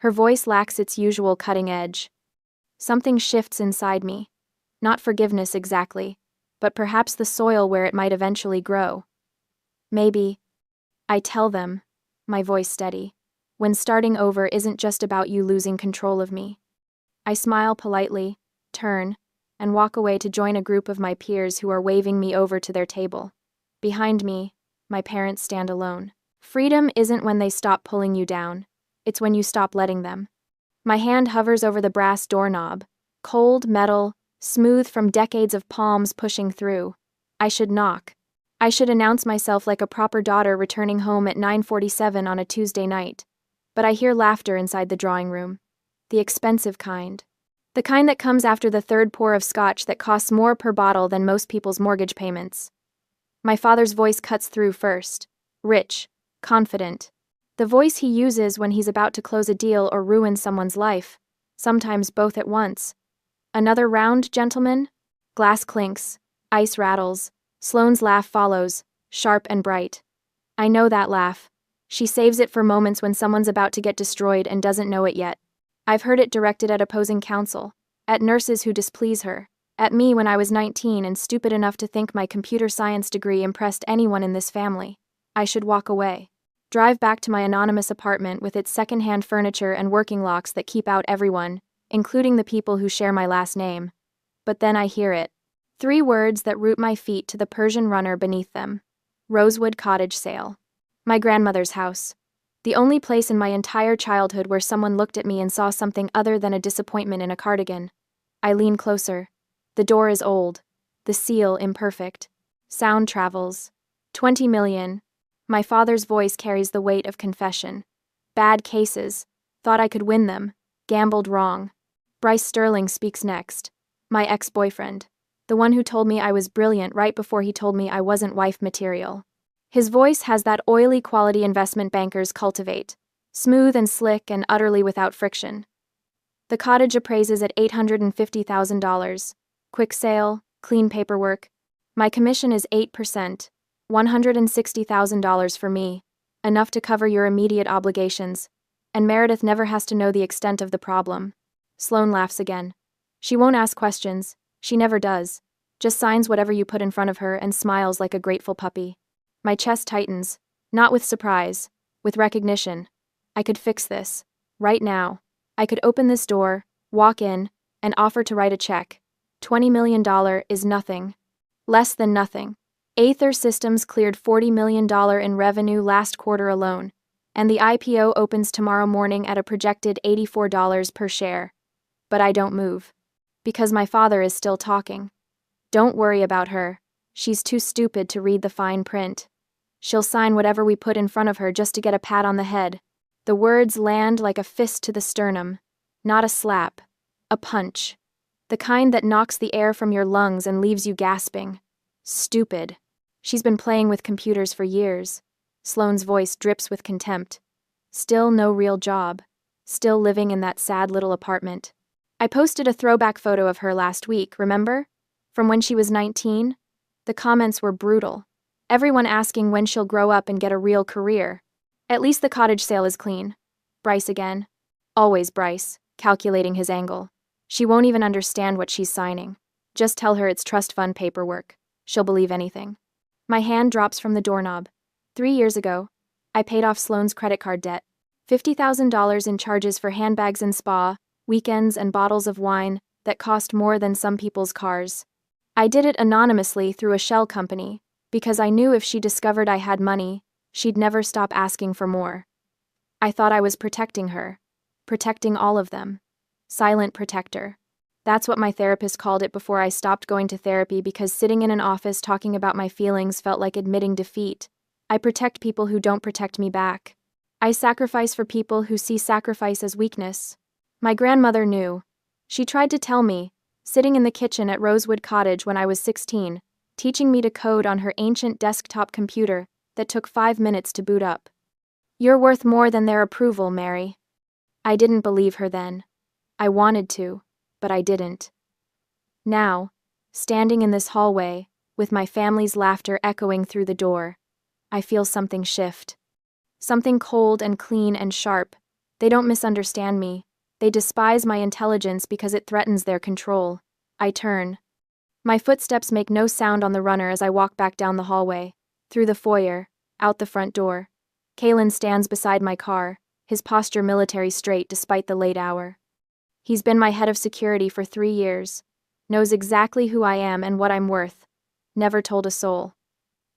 Her voice lacks its usual cutting edge. Something shifts inside me. Not forgiveness exactly, but perhaps the soil where it might eventually grow. Maybe. I tell them, my voice steady, when starting over isn't just about you losing control of me. I smile politely, turn, and walk away to join a group of my peers who are waving me over to their table. Behind me, my parents stand alone. Freedom isn't when they stop pulling you down. It's when you stop letting them. My hand hovers over the brass doorknob, cold metal, smooth from decades of palms pushing through. I should knock. I should announce myself like a proper daughter returning home at 9:47 on a Tuesday night. But I hear laughter inside the drawing room. The expensive kind. The kind that comes after the third pour of scotch that costs more per bottle than most people's mortgage payments. My father's voice cuts through first. Rich, confident. The voice he uses when he's about to close a deal or ruin someone's life. Sometimes both at once. Another round, gentlemen? Glass clinks. Ice rattles. Sloane's laugh follows, sharp and bright. I know that laugh. She saves it for moments when someone's about to get destroyed and doesn't know it yet. I've heard it directed at opposing counsel, at nurses who displease her, at me when I was 19 and stupid enough to think my computer science degree impressed anyone in this family. I should walk away. Drive back to my anonymous apartment with its second-hand furniture and working locks that keep out everyone, including the people who share my last name. But then I hear it. 3 words that root my feet to the Persian runner beneath them. Rosewood Cottage sale. My grandmother's house. The only place in my entire childhood where someone looked at me and saw something other than a disappointment in a cardigan. I lean closer. The door is old. The seal imperfect. Sound travels. 20 million. My father's voice carries the weight of confession. Bad cases. Thought I could win them. Gambled wrong. Bryce Sterling speaks next. My ex-boyfriend. The one who told me I was brilliant right before he told me I wasn't wife material. His voice has that oily quality investment bankers cultivate. Smooth and slick and utterly without friction. The cottage appraises at $850,000. Quick sale, clean paperwork. My commission is 8%. $160,000 for me. Enough to cover your immediate obligations. And Meredith never has to know the extent of the problem. Sloane laughs again. She won't ask questions. She never does. Just signs whatever you put in front of her and smiles like a grateful puppy. My chest tightens, not with surprise, with recognition. I could fix this. Right now. I could open this door, walk in, and offer to write a check. $20 million is nothing. Less than nothing. Aether Systems cleared $40 million in revenue last quarter alone, and the IPO opens tomorrow morning at a projected $84 per share. But I don't move. Because my father is still talking. Don't worry about her. She's too stupid to read the fine print. She'll sign whatever we put in front of her just to get a pat on the head. The words land like a fist to the sternum. Not a slap. A punch. The kind that knocks the air from your lungs and leaves you gasping. Stupid. She's been playing with computers for years. Sloane's voice drips with contempt. Still no real job. Still living in that sad little apartment. I posted a throwback photo of her last week, remember? From when she was 19? The comments were brutal. Everyone asking when she'll grow up and get a real career. At least the cottage sale is clean. Bryce again. Always Bryce, calculating his angle. She won't even understand what she's signing. Just tell her it's trust fund paperwork. She'll believe anything. My hand drops from the doorknob. 3 years ago, I paid off Sloane's credit card debt. $50,000 in charges for handbags and spa, weekends and bottles of wine that cost more than some people's cars. I did it anonymously through a shell company, because I knew if she discovered I had money, she'd never stop asking for more. I thought I was protecting her. Protecting all of them. Silent protector. That's what my therapist called it before I stopped going to therapy, because sitting in an office talking about my feelings felt like admitting defeat. I protect people who don't protect me back. I sacrifice for people who see sacrifice as weakness. My grandmother knew. She tried to tell me, sitting in the kitchen at Rosewood Cottage when I was 16, teaching me to code on her ancient desktop computer that took 5 minutes to boot up. You're worth more than their approval, Mary. I didn't believe her then. I wanted to, but I didn't. Now, standing in this hallway, with my family's laughter echoing through the door, I feel something shift. Something cold and clean and sharp. They don't misunderstand me. They despise my intelligence because it threatens their control. I turn. My footsteps make no sound on the runner as I walk back down the hallway, through the foyer, out the front door. Kalen stands beside my car, his posture military straight despite the late hour. He's been my head of security for 3 years, knows exactly who I am and what I'm worth, never told a soul.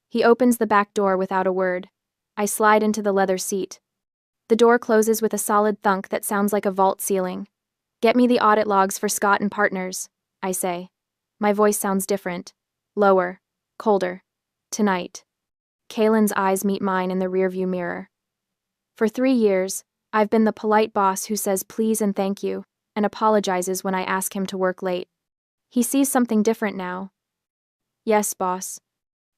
He opens the back door without a word. I slide into the leather seat. The door closes with a solid thunk that sounds like a vault ceiling. Get me the audit logs for Scott and Partners, I say. My voice sounds different, lower, colder. Tonight. Kalen's eyes meet mine in the rearview mirror. For 3 years, I've been the polite boss who says please and thank you, and apologizes when I ask him to work late. He sees something different now. Yes, boss.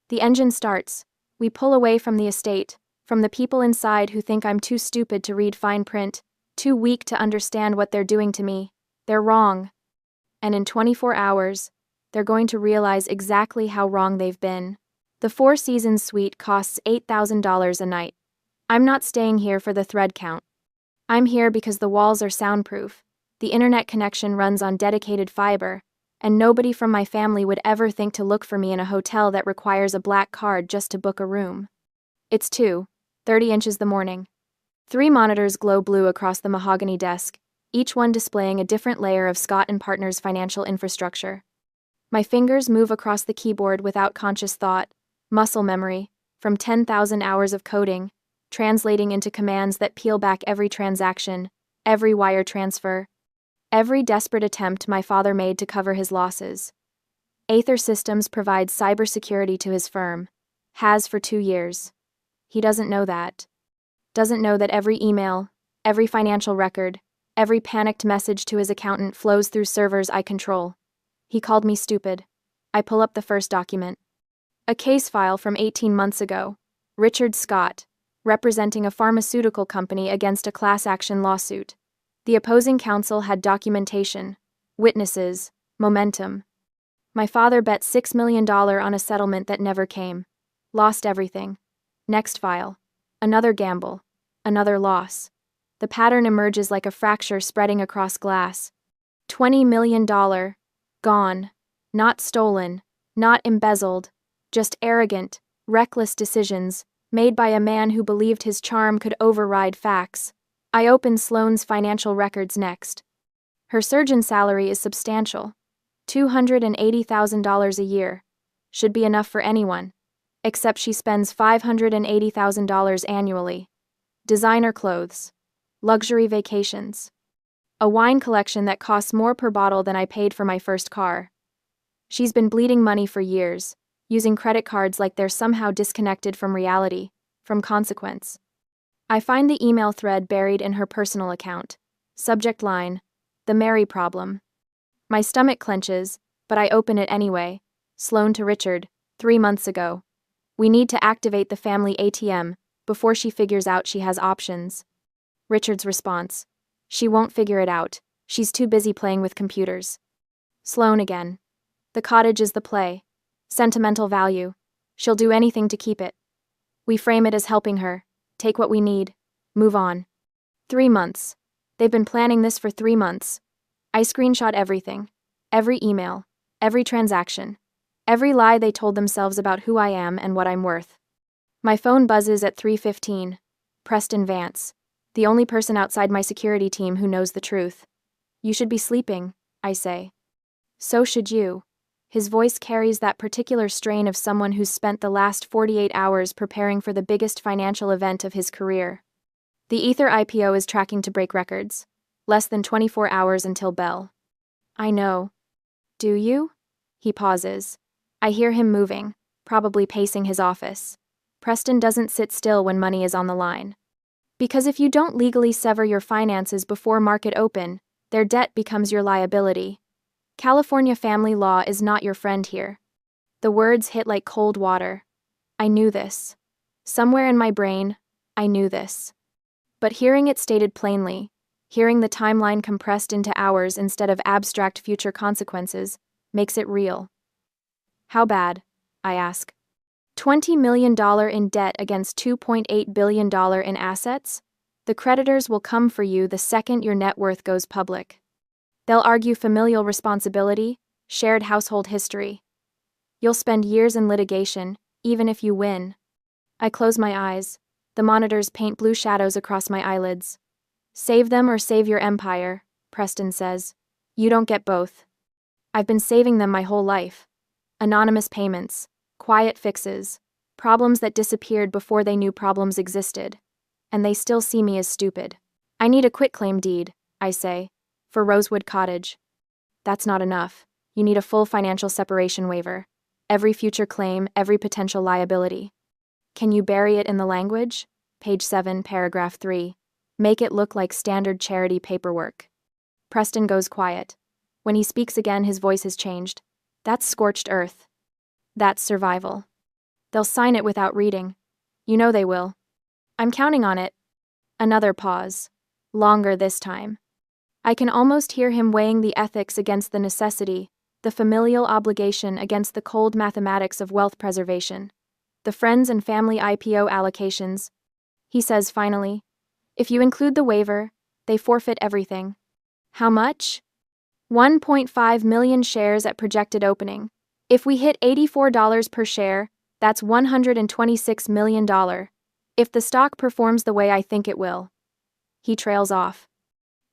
The engine starts. We pull away from the estate, from the people inside who think I'm too stupid to read fine print, too weak to understand what they're doing to me. They're wrong. And in 24 hours, they're going to realize exactly how wrong they've been. The Four Seasons suite costs $8,000 a night. I'm not staying here for the thread count. I'm here because the walls are soundproof, the internet connection runs on dedicated fiber, and nobody from my family would ever think to look for me in a hotel that requires a black card just to book a room. It's 2:30 inches the morning. 3 monitors glow blue across the mahogany desk, each one displaying a different layer of Scott and Partners' financial infrastructure. My fingers move across the keyboard without conscious thought, muscle memory, from 10,000 hours of coding, translating into commands that peel back every transaction, every wire transfer, every desperate attempt my father made to cover his losses. Aether Systems provides cybersecurity to his firm, has for 2 years. He doesn't know that. Doesn't know that every email, every financial record, every panicked message to his accountant flows through servers I control. He called me stupid. I pull up the first document. A case file from 18 months ago. Richard Scott, representing a pharmaceutical company against a class action lawsuit. The opposing counsel had documentation, witnesses, momentum. My father bet $6 million on a settlement that never came. Lost everything. Next file. Another gamble. Another loss. The pattern emerges like a fracture spreading across glass. $20 million. Gone. Not stolen. Not embezzled. Just arrogant, reckless decisions, made by a man who believed his charm could override facts. I open Sloane's financial records next. Her surgeon salary is substantial. $280,000 a year. Should be enough for anyone. Except she spends $580,000 annually. Designer clothes. Luxury vacations. A wine collection that costs more per bottle than I paid for my first car. She's been bleeding money for years, using credit cards like they're somehow disconnected from reality, from consequence. I find the email thread buried in her personal account. Subject line, The Mary Problem. My stomach clenches, but I open it anyway. Sloane to Richard, 3 months ago. We need to activate the family ATM before she figures out she has options. Richard's response. She won't figure it out. She's too busy playing with computers. Sloane again. The cottage is the play. Sentimental value. She'll do anything to keep it. We frame it as helping her. Take what we need. Move on. 3 months. They've been planning this for 3 months. I screenshot everything. Every email. Every transaction. Every lie they told themselves about who I am and what I'm worth. My phone buzzes at 3:15. Preston Vance. The only person outside my security team who knows the truth. You should be sleeping, I say. So should you. His voice carries that particular strain of someone who's spent the last 48 hours preparing for the biggest financial event of his career. The Ether IPO is tracking to break records. Less than 24 hours until bell. I know. Do you? He pauses. I hear him moving, probably pacing his office. Preston doesn't sit still when money is on the line. Because if you don't legally sever your finances before market open, their debt becomes your liability. California family law is not your friend here. The words hit like cold water. I knew this. Somewhere in my brain, I knew this. But hearing it stated plainly, hearing the timeline compressed into hours instead of abstract future consequences, makes it real. How bad? I ask. $20 million in debt against $2.8 billion in assets? The creditors will come for you the second your net worth goes public. They'll argue familial responsibility, shared household history. You'll spend years in litigation, even if you win. I close my eyes. The monitors paint blue shadows across my eyelids. Save them or save your empire, Preston says. You don't get both. I've been saving them my whole life. Anonymous payments, quiet fixes, problems that disappeared before they knew problems existed. And they still see me as stupid. I need a quitclaim deed, I say, for Rosewood Cottage. That's not enough. You need a full financial separation waiver. Every future claim, every potential liability. Can you bury it in the language? Page 7, paragraph 3. Make it look like standard charity paperwork. Preston goes quiet. When he speaks again, his voice has changed. That's scorched earth. That's survival. They'll sign it without reading. You know they will. I'm counting on it. Another pause. Longer this time. I can almost hear him weighing the ethics against the necessity, the familial obligation against the cold mathematics of wealth preservation. The friends and family IPO allocations. He says finally, if you include the waiver, they forfeit everything. How much? 1.5 million shares at projected opening. If we hit $84 per share, that's $126 million. If the stock performs the way I think it will. He trails off.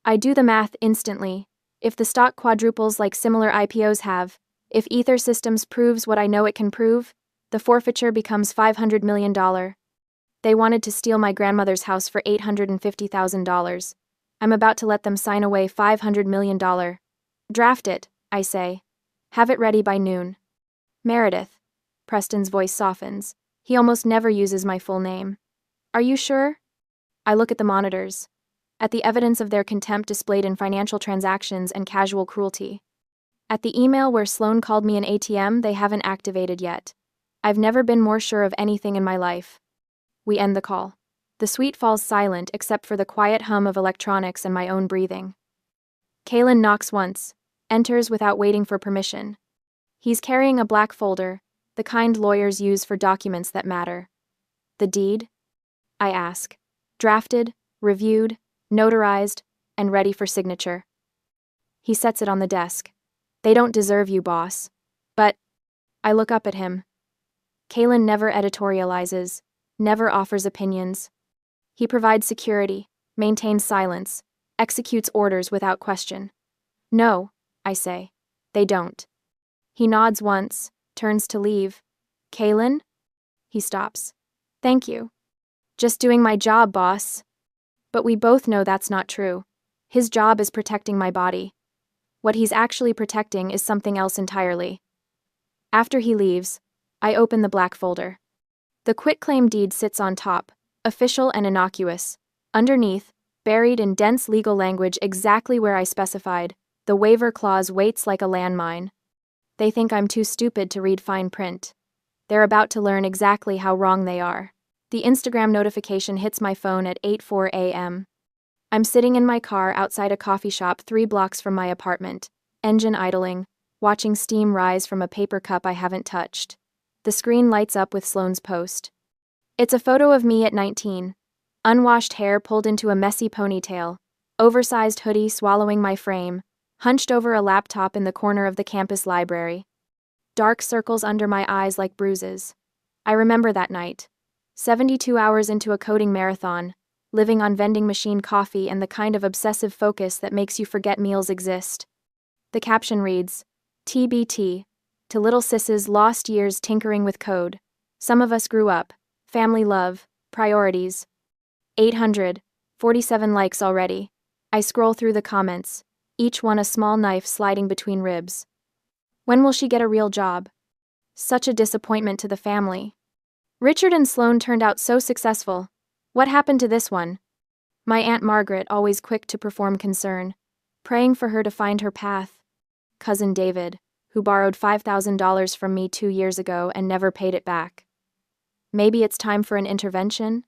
I do the math instantly. If the stock quadruples like similar IPOs have, if Ether Systems proves what I know it can prove, the forfeiture becomes $500 million. They wanted to steal my grandmother's house for $850,000. I'm about to let them sign away $500 million. Draft it, I say. Have it ready by noon. Meredith. Preston's voice softens. He almost never uses my full name. Are you sure? I look at the monitors. At the evidence of their contempt displayed in financial transactions and casual cruelty. At the email where Sloan called me an ATM they haven't activated yet. I've never been more sure of anything in my life. We end the call. The suite falls silent except for the quiet hum of electronics and my own breathing. Kalen knocks once, enters without waiting for permission. He's carrying a black folder, the kind lawyers use for documents that matter. The deed? I ask. Drafted, reviewed, notarized, and ready for signature. He sets it on the desk. They don't deserve you, boss. But I look up at him. Kalen never editorializes, never offers opinions. He provides security, maintains silence, executes orders without question. No, I say. They don't. He nods once, turns to leave. Kalen? He stops. Thank you. Just doing my job, boss. But we both know that's not true. His job is protecting my body. What he's actually protecting is something else entirely. After he leaves, I open the black folder. The quitclaim deed sits on top, official and innocuous. Underneath, buried in dense legal language exactly where I specified, the waiver clause waits like a landmine. They think I'm too stupid to read fine print. They're about to learn exactly how wrong they are. The Instagram notification hits my phone at 8:04 a.m. I'm sitting in my car outside a coffee shop 3 blocks from my apartment, engine idling, watching steam rise from a paper cup I haven't touched. The screen lights up with Sloane's post. It's a photo of me at 19. Unwashed hair pulled into a messy ponytail, oversized hoodie swallowing my frame, hunched over a laptop in the corner of the campus library. Dark circles under my eyes like bruises. I remember that night. 72 hours into a coding marathon, living on vending machine coffee and the kind of obsessive focus that makes you forget meals exist. The caption reads, TBT, to little sis's lost years tinkering with code. Some of us grew up. Family love, priorities. 847 likes already. I scroll through the comments, each one a small knife sliding between ribs. When will she get a real job? Such a disappointment to the family. Richard and Sloane turned out so successful. What happened to this one? My Aunt Margaret, always quick to perform concern, praying for her to find her path. Cousin David, who borrowed $5,000 from me 2 years ago and never paid it back. Maybe it's time for an intervention?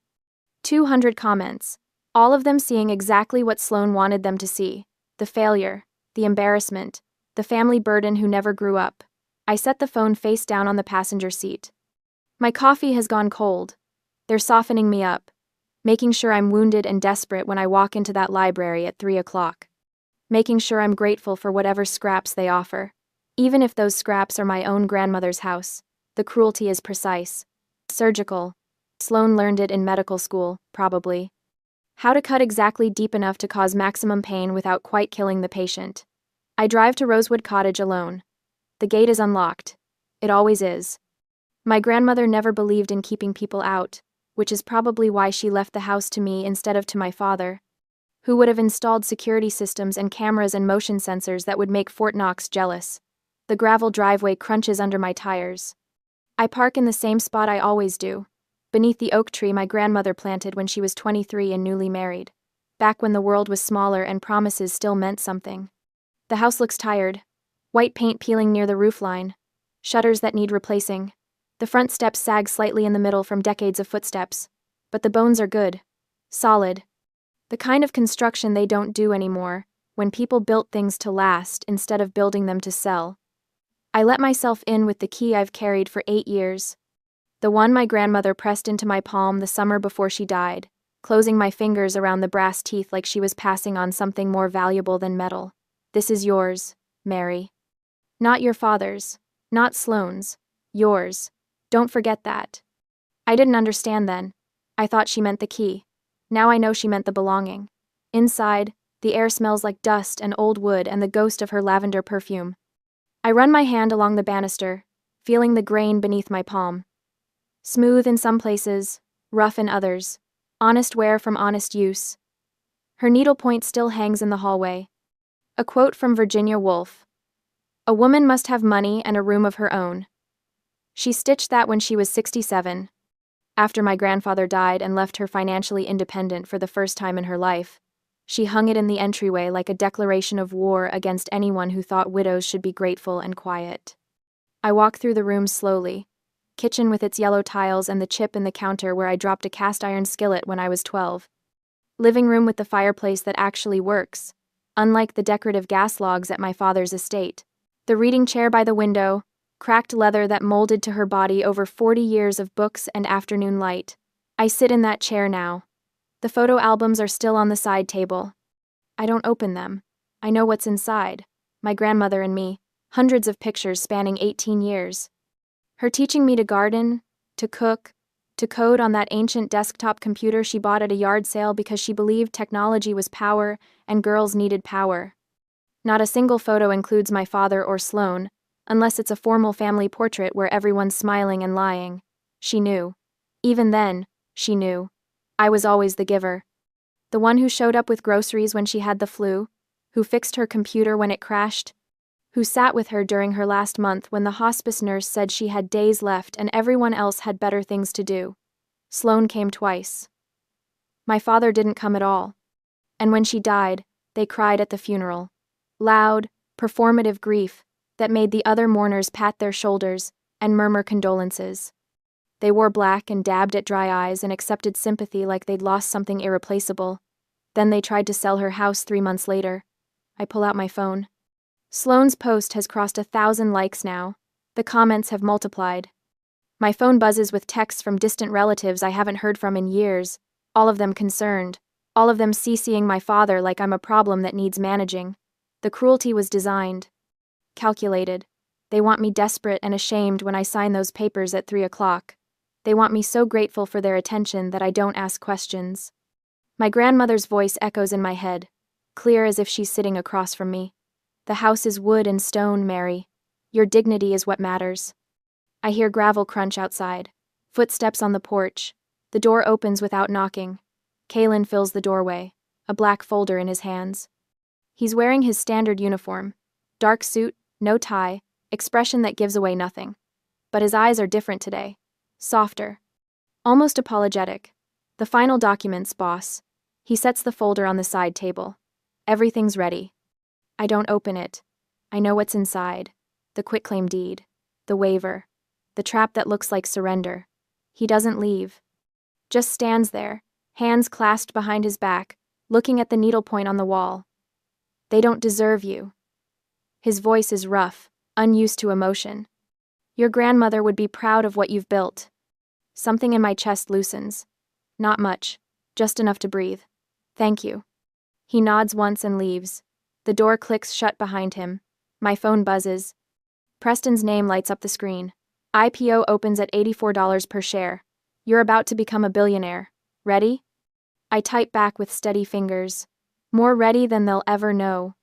200 comments, all of them seeing exactly what Sloane wanted them to see: the failure, the embarrassment, the family burden who never grew up. I set the phone face down on the passenger seat. My coffee has gone cold. They're softening me up, making sure I'm wounded and desperate when I walk into that library at 3 o'clock. Making sure I'm grateful for whatever scraps they offer. Even if those scraps are my own grandmother's house, the cruelty is precise. Surgical. Sloane learned it in medical school, probably. How to cut exactly deep enough to cause maximum pain without quite killing the patient. I drive to Rosewood Cottage alone. The gate is unlocked. It always is. My grandmother never believed in keeping people out, which is probably why she left the house to me instead of to my father, who would have installed security systems and cameras and motion sensors that would make Fort Knox jealous. The gravel driveway crunches under my tires. I park in the same spot I always do, beneath the oak tree my grandmother planted when she was 23 and newly married, back when the world was smaller and promises still meant something. The house looks tired. White paint peeling near the roofline. Shutters that need replacing. The front steps sag slightly in the middle from decades of footsteps. But the bones are good. Solid. The kind of construction they don't do anymore, when people built things to last instead of building them to sell. I let myself in with the key I've carried for 8 years. The one my grandmother pressed into my palm the summer before she died, closing my fingers around the brass teeth like she was passing on something more valuable than metal. This is yours, Mary. Not your father's. Not Sloane's. Yours. Don't forget that. I didn't understand then. I thought she meant the key. Now I know she meant the belonging. Inside, the air smells like dust and old wood and the ghost of her lavender perfume. I run my hand along the banister, feeling the grain beneath my palm. Smooth in some places, rough in others. Honest wear from honest use. Her needlepoint still hangs in the hallway. A quote from Virginia Woolf. A woman must have money and a room of her own. She stitched that when she was 67. After my grandfather died and left her financially independent for the first time in her life, she hung it in the entryway like a declaration of war against anyone who thought widows should be grateful and quiet. I walk through the room slowly. Kitchen with its yellow tiles and the chip in the counter where I dropped a cast iron skillet when I was 12. Living room with the fireplace that actually works, unlike the decorative gas logs at my father's estate. The reading chair by the window, cracked leather that molded to her body over 40 years of books and afternoon light. I sit in that chair now. The photo albums are still on the side table. I don't open them. I know what's inside. My grandmother and me, hundreds of pictures spanning 18 years. Her teaching me to garden, to cook, to code on that ancient desktop computer she bought at a yard sale because she believed technology was power and girls needed power. Not a single photo includes my father or Sloane, unless it's a formal family portrait where everyone's smiling and lying. She knew. Even then, she knew. I was always the giver. The one who showed up with groceries when she had the flu, who fixed her computer when it crashed, who sat with her during her last month when the hospice nurse said she had days left and everyone else had better things to do. Sloane came twice. My father didn't come at all. And when she died, they cried at the funeral. Loud, performative grief that made the other mourners pat their shoulders and murmur condolences. They wore black and dabbed at dry eyes and accepted sympathy like they'd lost something irreplaceable. Then they tried to sell her house 3 months later. I pull out my phone. Sloane's post has crossed 1,000 likes now. The comments have multiplied. My phone buzzes with texts from distant relatives I haven't heard from in years, all of them concerned, all of them CCing my father like I'm a problem that needs managing. The cruelty was designed. Calculated. They want me desperate and ashamed when I sign those papers at 3 o'clock. They want me so grateful for their attention that I don't ask questions. My grandmother's voice echoes in my head, clear as if she's sitting across from me. The house is wood and stone, Mary. Your dignity is what matters. I hear gravel crunch outside. Footsteps on the porch. The door opens without knocking. Kalen fills the doorway, a black folder in his hands. He's wearing his standard uniform. Dark suit, no tie, expression that gives away nothing. But his eyes are different today. Softer. Almost apologetic. The final documents, boss. He sets the folder on the side table. Everything's ready. I don't open it. I know what's inside. The quitclaim deed. The waiver. The trap that looks like surrender. He doesn't leave. Just stands there, hands clasped behind his back, looking at the needlepoint on the wall. They don't deserve you. His voice is rough, unused to emotion. Your grandmother would be proud of what you've built. Something in my chest loosens. Not much, just enough to breathe. Thank you. He nods once and leaves. The door clicks shut behind him. My phone buzzes. Preston's name lights up the screen. IPO opens at $84 per share. You're about to become a billionaire. Ready? I type back with steady fingers. More ready than they'll ever know.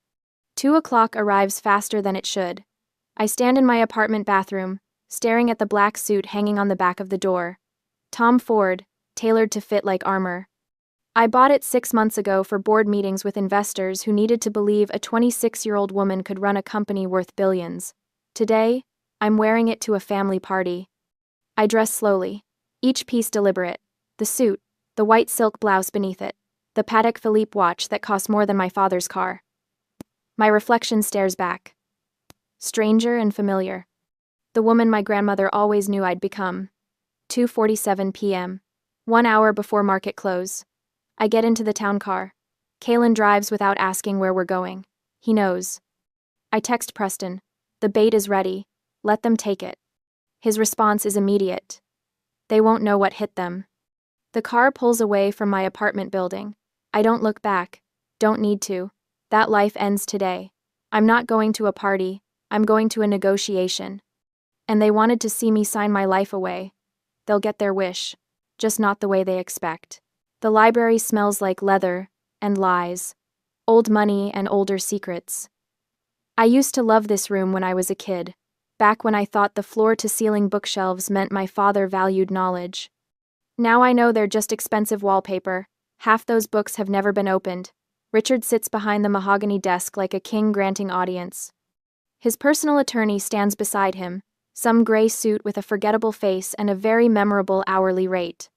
2 o'clock arrives faster than it should. I stand in my apartment bathroom, staring at the black suit hanging on the back of the door. Tom Ford, tailored to fit like armor. I bought it 6 months ago for board meetings with investors who needed to believe a 26-year-old woman could run a company worth billions. Today, I'm wearing it to a family party. I dress slowly, each piece deliberate. The suit, the white silk blouse beneath it, the Patek Philippe watch that cost more than my father's car. My reflection stares back. Stranger and familiar. The woman my grandmother always knew I'd become. 2:47 p.m. 1 hour before market close. I get into the town car. Kalen drives without asking where we're going. He knows. I text Preston. The bait is ready. Let them take it. His response is immediate. They won't know what hit them. The car pulls away from my apartment building. I don't look back. Don't need to. That life ends today. I'm not going to a party. I'm going to a negotiation. And they wanted to see me sign my life away. They'll get their wish. Just not the way they expect. The library smells like leather and lies. Old money and older secrets. I used to love this room when I was a kid. Back when I thought the floor-to-ceiling bookshelves meant my father valued knowledge. Now I know they're just expensive wallpaper. Half those books have never been opened. Richard sits behind the mahogany desk like a king granting audience. His personal attorney stands beside him, some gray suit with a forgettable face and a very memorable hourly rate.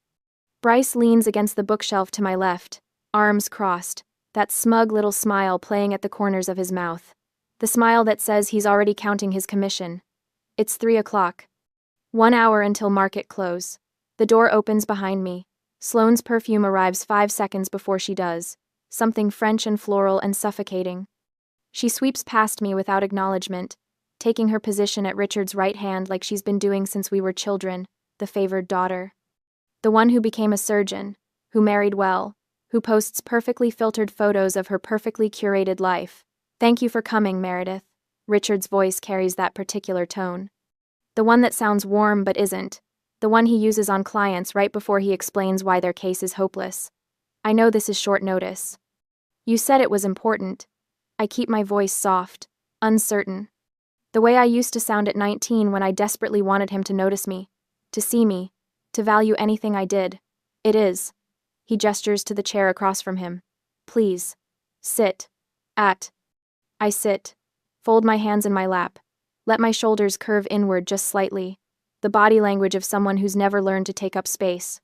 Bryce leans against the bookshelf to my left, arms crossed, that smug little smile playing at the corners of his mouth. The smile that says he's already counting his commission. It's 3 o'clock. 1 hour until market close. The door opens behind me. Sloane's perfume arrives 5 seconds before she does. Something French and floral and suffocating. She sweeps past me without acknowledgement, taking her position at Richard's right hand like she's been doing since we were children, the favored daughter. The one who became a surgeon, who married well, who posts perfectly filtered photos of her perfectly curated life. Thank you for coming, Meredith. Richard's voice carries that particular tone. The one that sounds warm but isn't. The one he uses on clients right before he explains why their case is hopeless. I know this is short notice. You said it was important. I keep my voice soft, uncertain. The way I used to sound at 19 when I desperately wanted him to notice me, to see me, to value anything I did. It is. He gestures to the chair across from him. Please. Sit. I sit. Fold my hands in my lap. Let my shoulders curve inward just slightly. The body language of someone who's never learned to take up space.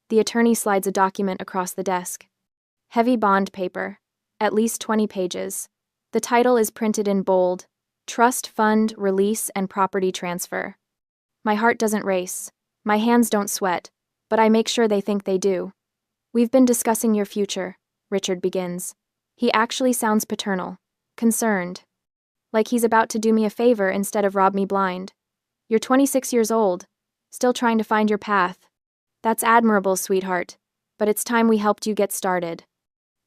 The attorney slides a document across the desk. Heavy bond paper. At least 20 pages. The title is printed in bold. Trust Fund, Release, and Property Transfer. My heart doesn't race. My hands don't sweat. But I make sure they think they do. We've been discussing your future, Richard begins. He actually sounds paternal. Concerned. Like he's about to do me a favor instead of rob me blind. You're 26 years old. Still trying to find your path. That's admirable, sweetheart. But it's time we helped you get started.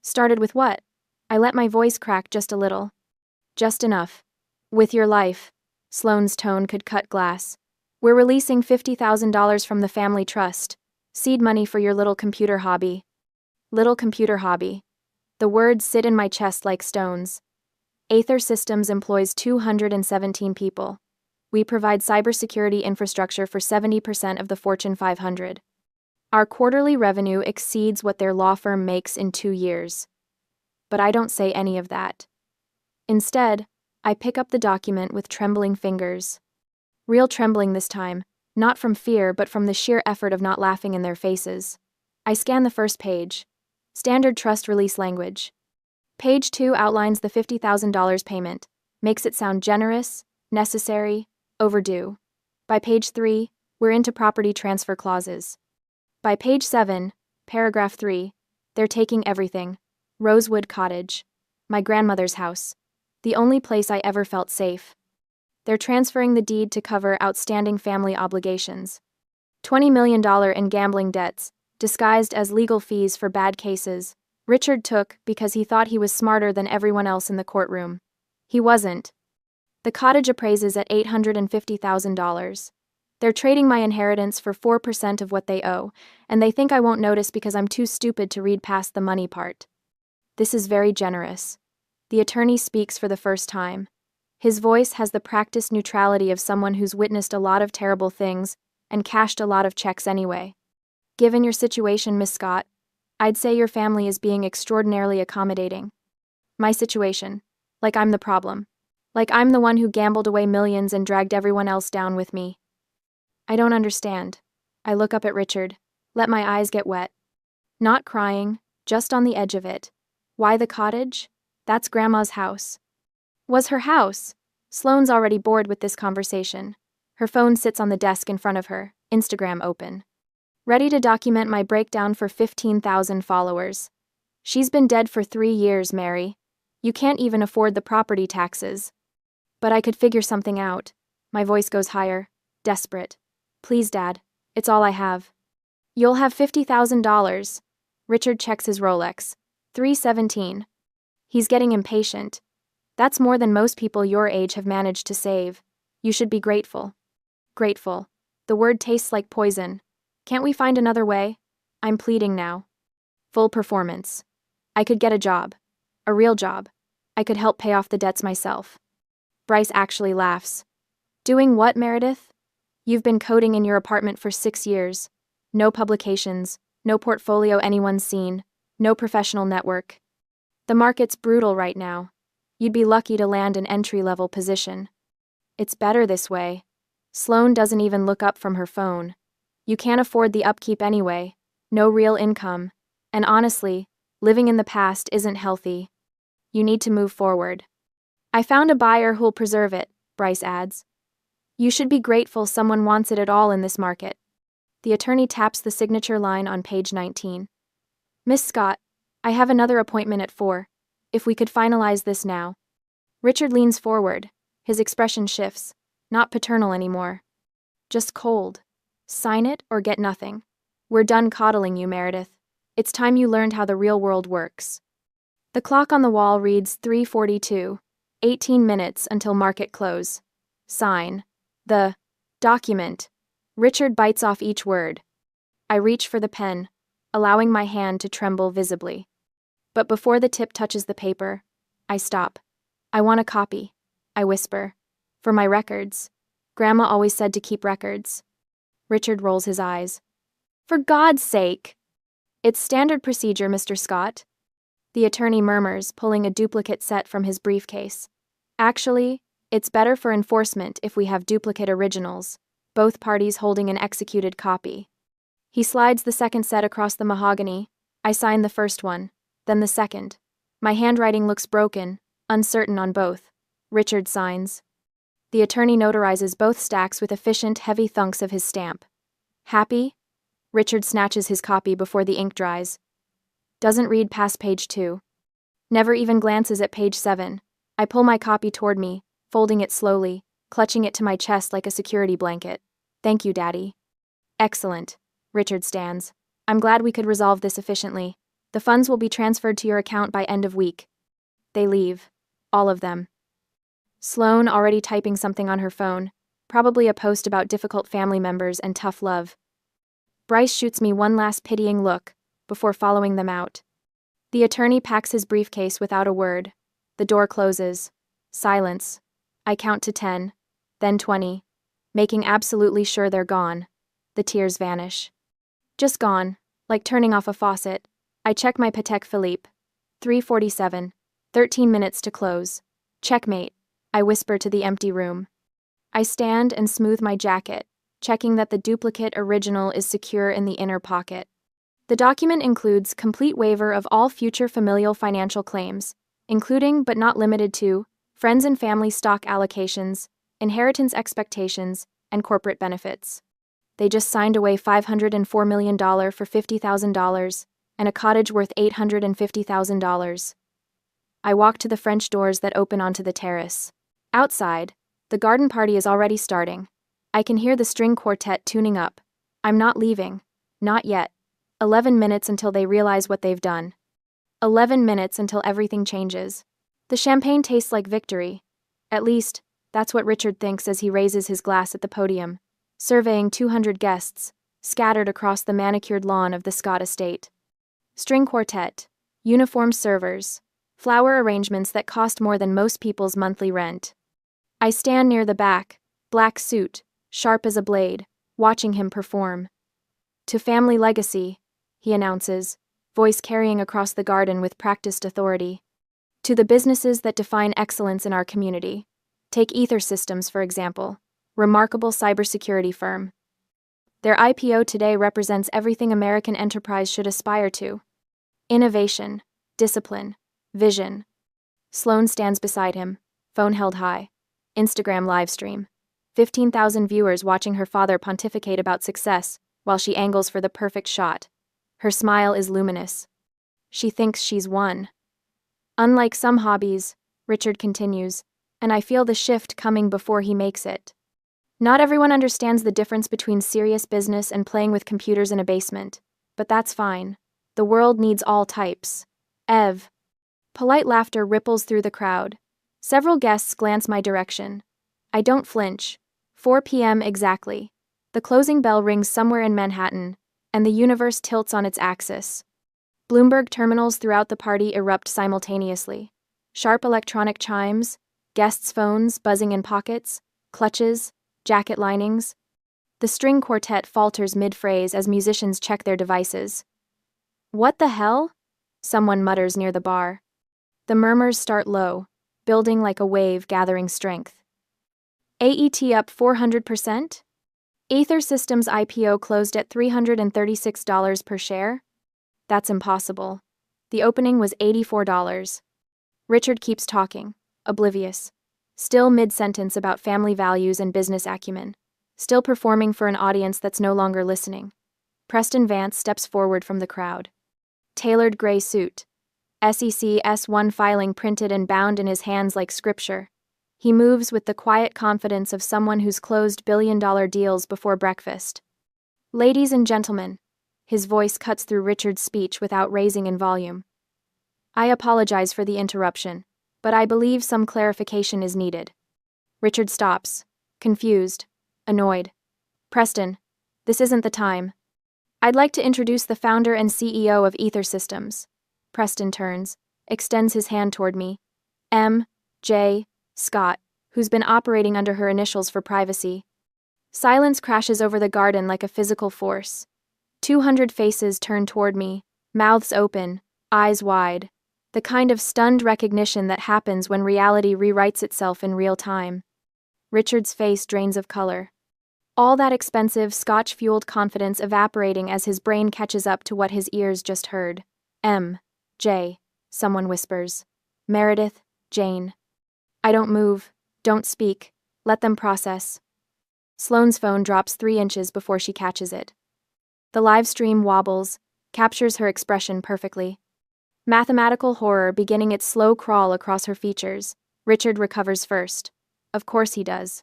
Started with what? I let my voice crack just a little. Just enough. With your life. Sloane's tone could cut glass. We're releasing $50,000 from the family trust. Seed money for your little computer hobby. Little computer hobby. The words sit in my chest like stones. Aether Systems employs 217 people. We provide cybersecurity infrastructure for 70% of the Fortune 500. Our quarterly revenue exceeds what their law firm makes in 2 years. But I don't say any of that. Instead, I pick up the document with trembling fingers. Real trembling this time, not from fear but from the sheer effort of not laughing in their faces. I scan the first page. Standard trust release language. Page 2 outlines the $50,000 payment, makes it sound generous, necessary, overdue. By page 3, we're into property transfer clauses. By page 7, paragraph 3, they're taking everything. Rosewood Cottage. My grandmother's house. The only place I ever felt safe. They're transferring the deed to cover outstanding family obligations. $20 million in gambling debts, disguised as legal fees for bad cases, Richard took because he thought he was smarter than everyone else in the courtroom. He wasn't. The cottage appraises at $850,000. They're trading my inheritance for 4% of what they owe, and they think I won't notice because I'm too stupid to read past the money part. This is very generous. The attorney speaks for the first time. His voice has the practiced neutrality of someone who's witnessed a lot of terrible things and cashed a lot of checks anyway. Given your situation, Miss Scott, I'd say your family is being extraordinarily accommodating. My situation. Like I'm the problem. Like I'm the one who gambled away millions and dragged everyone else down with me. I don't understand. I look up at Richard. Let my eyes get wet. Not crying, just on the edge of it. Why the cottage? That's Grandma's house. Was her house? Sloane's already bored with this conversation. Her phone sits on the desk in front of her, Instagram open. Ready to document my breakdown for 15,000 followers. She's been dead for 3 years, Mary. You can't even afford the property taxes. But I could figure something out. My voice goes higher, desperate. Please, Dad. It's all I have. You'll have $50,000. Richard checks his Rolex. 3:17. He's getting impatient. That's more than most people your age have managed to save. You should be grateful. Grateful. The word tastes like poison. Can't we find another way? I'm pleading now. Full performance. I could get a job. A real job. I could help pay off the debts myself. Bryce actually laughs. Doing what, Meredith? You've been coding in your apartment for 6 years. No publications, no portfolio anyone's seen, no professional network. The market's brutal right now. You'd be lucky to land an entry-level position. It's better this way. Sloane doesn't even look up from her phone. You can't afford the upkeep anyway. No real income. And honestly, living in the past isn't healthy. You need to move forward. I found a buyer who'll preserve it, Bryce adds. You should be grateful someone wants it at all in this market. The attorney taps the signature line on page 19. Miss Scott, I have another appointment at 4. If we could finalize this now. Richard leans forward. His expression shifts. Not paternal anymore. Just cold. Sign it or get nothing. We're done coddling you, Meredith. It's time you learned how the real world works. The clock on the wall reads 3:42. 18 minutes until market close. Sign. The document. Richard bites off each word. I reach for the pen, allowing my hand to tremble visibly. But before the tip touches the paper, I stop. I want a copy, I whisper. For my records. Grandma always said to keep records. Richard rolls his eyes. For God's sake! It's standard procedure, Mr. Scott. The attorney murmurs, pulling a duplicate set from his briefcase. Actually, it's better for enforcement if we have duplicate originals, both parties holding an executed copy. He slides the second set across the mahogany. I sign the first one, then the second. My handwriting looks broken, uncertain on both. Richard signs. The attorney notarizes both stacks with efficient, heavy thunks of his stamp. Happy? Richard snatches his copy before the ink dries. Doesn't read past page 2. Never even glances at page 7. I pull my copy toward me, folding it slowly, clutching it to my chest like a security blanket. Thank you, Daddy. Excellent. Richard stands. I'm glad we could resolve this efficiently. The funds will be transferred to your account by end of week. They leave. All of them. Sloane already typing something on her phone, probably a post about difficult family members and tough love. Bryce shoots me one last pitying look, before following them out. The attorney packs his briefcase without a word. The door closes. Silence. I count to 10, then 20, making absolutely sure they're gone. The tears vanish. Just gone, like turning off a faucet. I check my Patek Philippe. 3:47, 13 minutes to close. Checkmate, I whisper to the empty room. I stand and smooth my jacket, checking that the duplicate original is secure in the inner pocket. The document includes complete waiver of all future familial financial claims, including but not limited to friends and family stock allocations, inheritance expectations, and corporate benefits. They just signed away $504 million for $50,000 and a cottage worth $850,000. I walk to the French doors that open onto the terrace. Outside, the garden party is already starting. I can hear the string quartet tuning up. I'm not leaving. Not yet. 11 minutes until they realize what they've done. 11 minutes until everything changes. The champagne tastes like victory. At least, that's what Richard thinks as he raises his glass at the podium, surveying 200 guests, scattered across the manicured lawn of the Scott estate. String quartet, uniformed servers, flower arrangements that cost more than most people's monthly rent. I stand near the back, black suit, sharp as a blade, watching him perform. To family legacy, he announces, voice carrying across the garden with practiced authority. To the businesses that define excellence in our community. Take Ether Systems, for example, remarkable cybersecurity firm. Their IPO today represents everything American enterprise should aspire to. Innovation, discipline, vision. Sloane stands beside him, phone held high. Instagram livestream. 15,000 viewers watching her father pontificate about success while she angles for the perfect shot. Her smile is luminous. She thinks she's won. Unlike some hobbies, Richard continues, and I feel the shift coming before he makes it. Not everyone understands the difference between serious business and playing with computers in a basement, but that's fine. The world needs all types. Ev. Polite laughter ripples through the crowd. Several guests glance my direction. I don't flinch. 4 p.m. exactly. The closing bell rings somewhere in Manhattan, and the universe tilts on its axis. Bloomberg terminals throughout the party erupt simultaneously. Sharp electronic chimes, guests' phones buzzing in pockets, clutches, jacket linings. The string quartet falters mid-phrase as musicians check their devices. What the hell? Someone mutters near the bar. The murmurs start low, building like a wave gathering strength. AET up 400%? Ether Systems IPO closed at $336 per share? That's impossible. The opening was $84. Richard keeps talking, oblivious. Still mid-sentence about family values and business acumen. Still performing for an audience that's no longer listening. Preston Vance steps forward from the crowd. Tailored gray suit. SEC S1 filing printed and bound in his hands like scripture. He moves with the quiet confidence of someone who's closed billion-dollar deals before breakfast. Ladies and gentlemen, his voice cuts through Richard's speech without raising in volume. I apologize for the interruption, but I believe some clarification is needed. Richard stops, confused, annoyed. Preston, this isn't the time. I'd like to introduce the founder and CEO of Ether Systems. Preston turns, extends his hand toward me. M.J. Scott, who's been operating under her initials for privacy. Silence crashes over the garden like a physical force. 200 faces turn toward me, mouths open, eyes wide. The kind of stunned recognition that happens when reality rewrites itself in real time. Richard's face drains of color. All that expensive, scotch-fueled confidence evaporating as his brain catches up to what his ears just heard. M.J., someone whispers. Meredith, Jane. I don't move, don't speak, let them process. Sloane's phone drops 3 inches before she catches it. The live stream wobbles, captures her expression perfectly. Mathematical horror beginning its slow crawl across her features. Richard recovers first. Of course he does.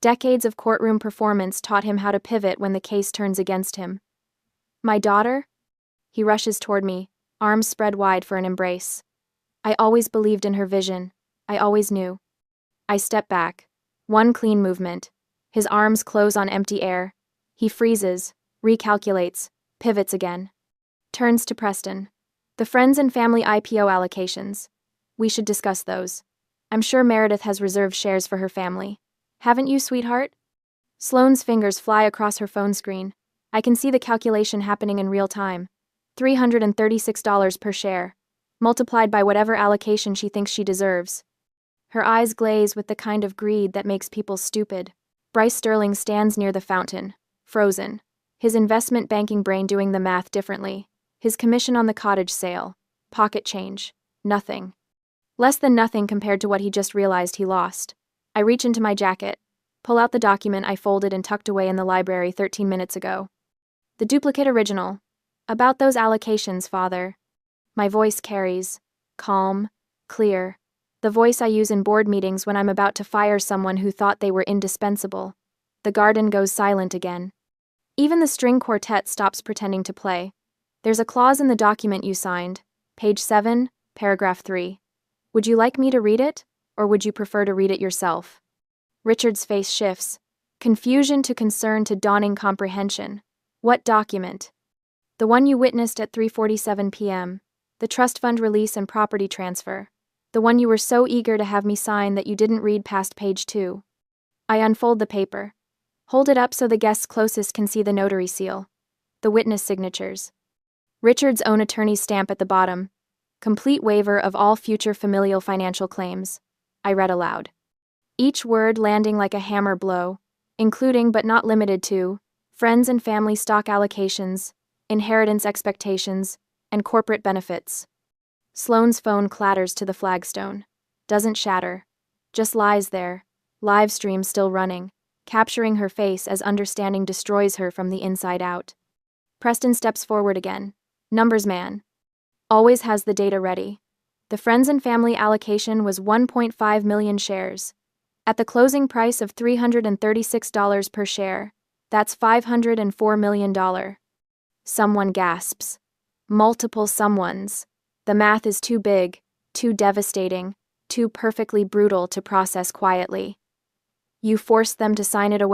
Decades of courtroom performance taught him how to pivot when the case turns against him. My daughter? He rushes toward me, arms spread wide for an embrace. I always believed in her vision. I always knew. I step back. One clean movement. His arms close on empty air. He freezes, recalculates, pivots again. Turns to Preston. The friends and family IPO allocations. We should discuss those. I'm sure Meredith has reserved shares for her family. Haven't you, sweetheart? Sloane's fingers fly across her phone screen. I can see the calculation happening in real time. $336 per share, multiplied by whatever allocation she thinks she deserves. Her eyes glaze with the kind of greed that makes people stupid. Bryce Sterling stands near the fountain, frozen. His investment banking brain doing the math differently. His commission on the cottage sale. Pocket change. Nothing. Less than nothing compared to what he just realized he lost. I reach into my jacket, pull out the document I folded and tucked away in the library 13 minutes ago. The duplicate original. About those allocations, Father. My voice carries. Calm. Clear. The voice I use in board meetings when I'm about to fire someone who thought they were indispensable. The garden goes silent again. Even the string quartet stops pretending to play. There's a clause in the document you signed. Page 7, paragraph 3. Would you like me to read it, or would you prefer to read it yourself? Richard's face shifts. Confusion to concern to dawning comprehension. What document? The one you witnessed at 3:47 p.m. The trust fund release and property transfer. The one you were so eager to have me sign that you didn't read past page 2. I unfold the paper. Hold it up so the guests closest can see the notary seal. The witness signatures. Richard's own attorney's stamp at the bottom. Complete waiver of all future familial financial claims. I read aloud. Each word landing like a hammer blow, including but not limited to friends and family stock allocations, inheritance expectations, and corporate benefits. Sloane's phone clatters to the flagstone. Doesn't shatter. Just lies there, live stream still running, capturing her face as understanding destroys her from the inside out. Preston steps forward again. Numbers man. Always has the data ready. The friends and family allocation was 1.5 million shares. At the closing price of $336 per share, that's $504 million. Someone gasps. Multiple someones. The math is too big, too devastating, too perfectly brutal to process quietly. You forced them to sign it away.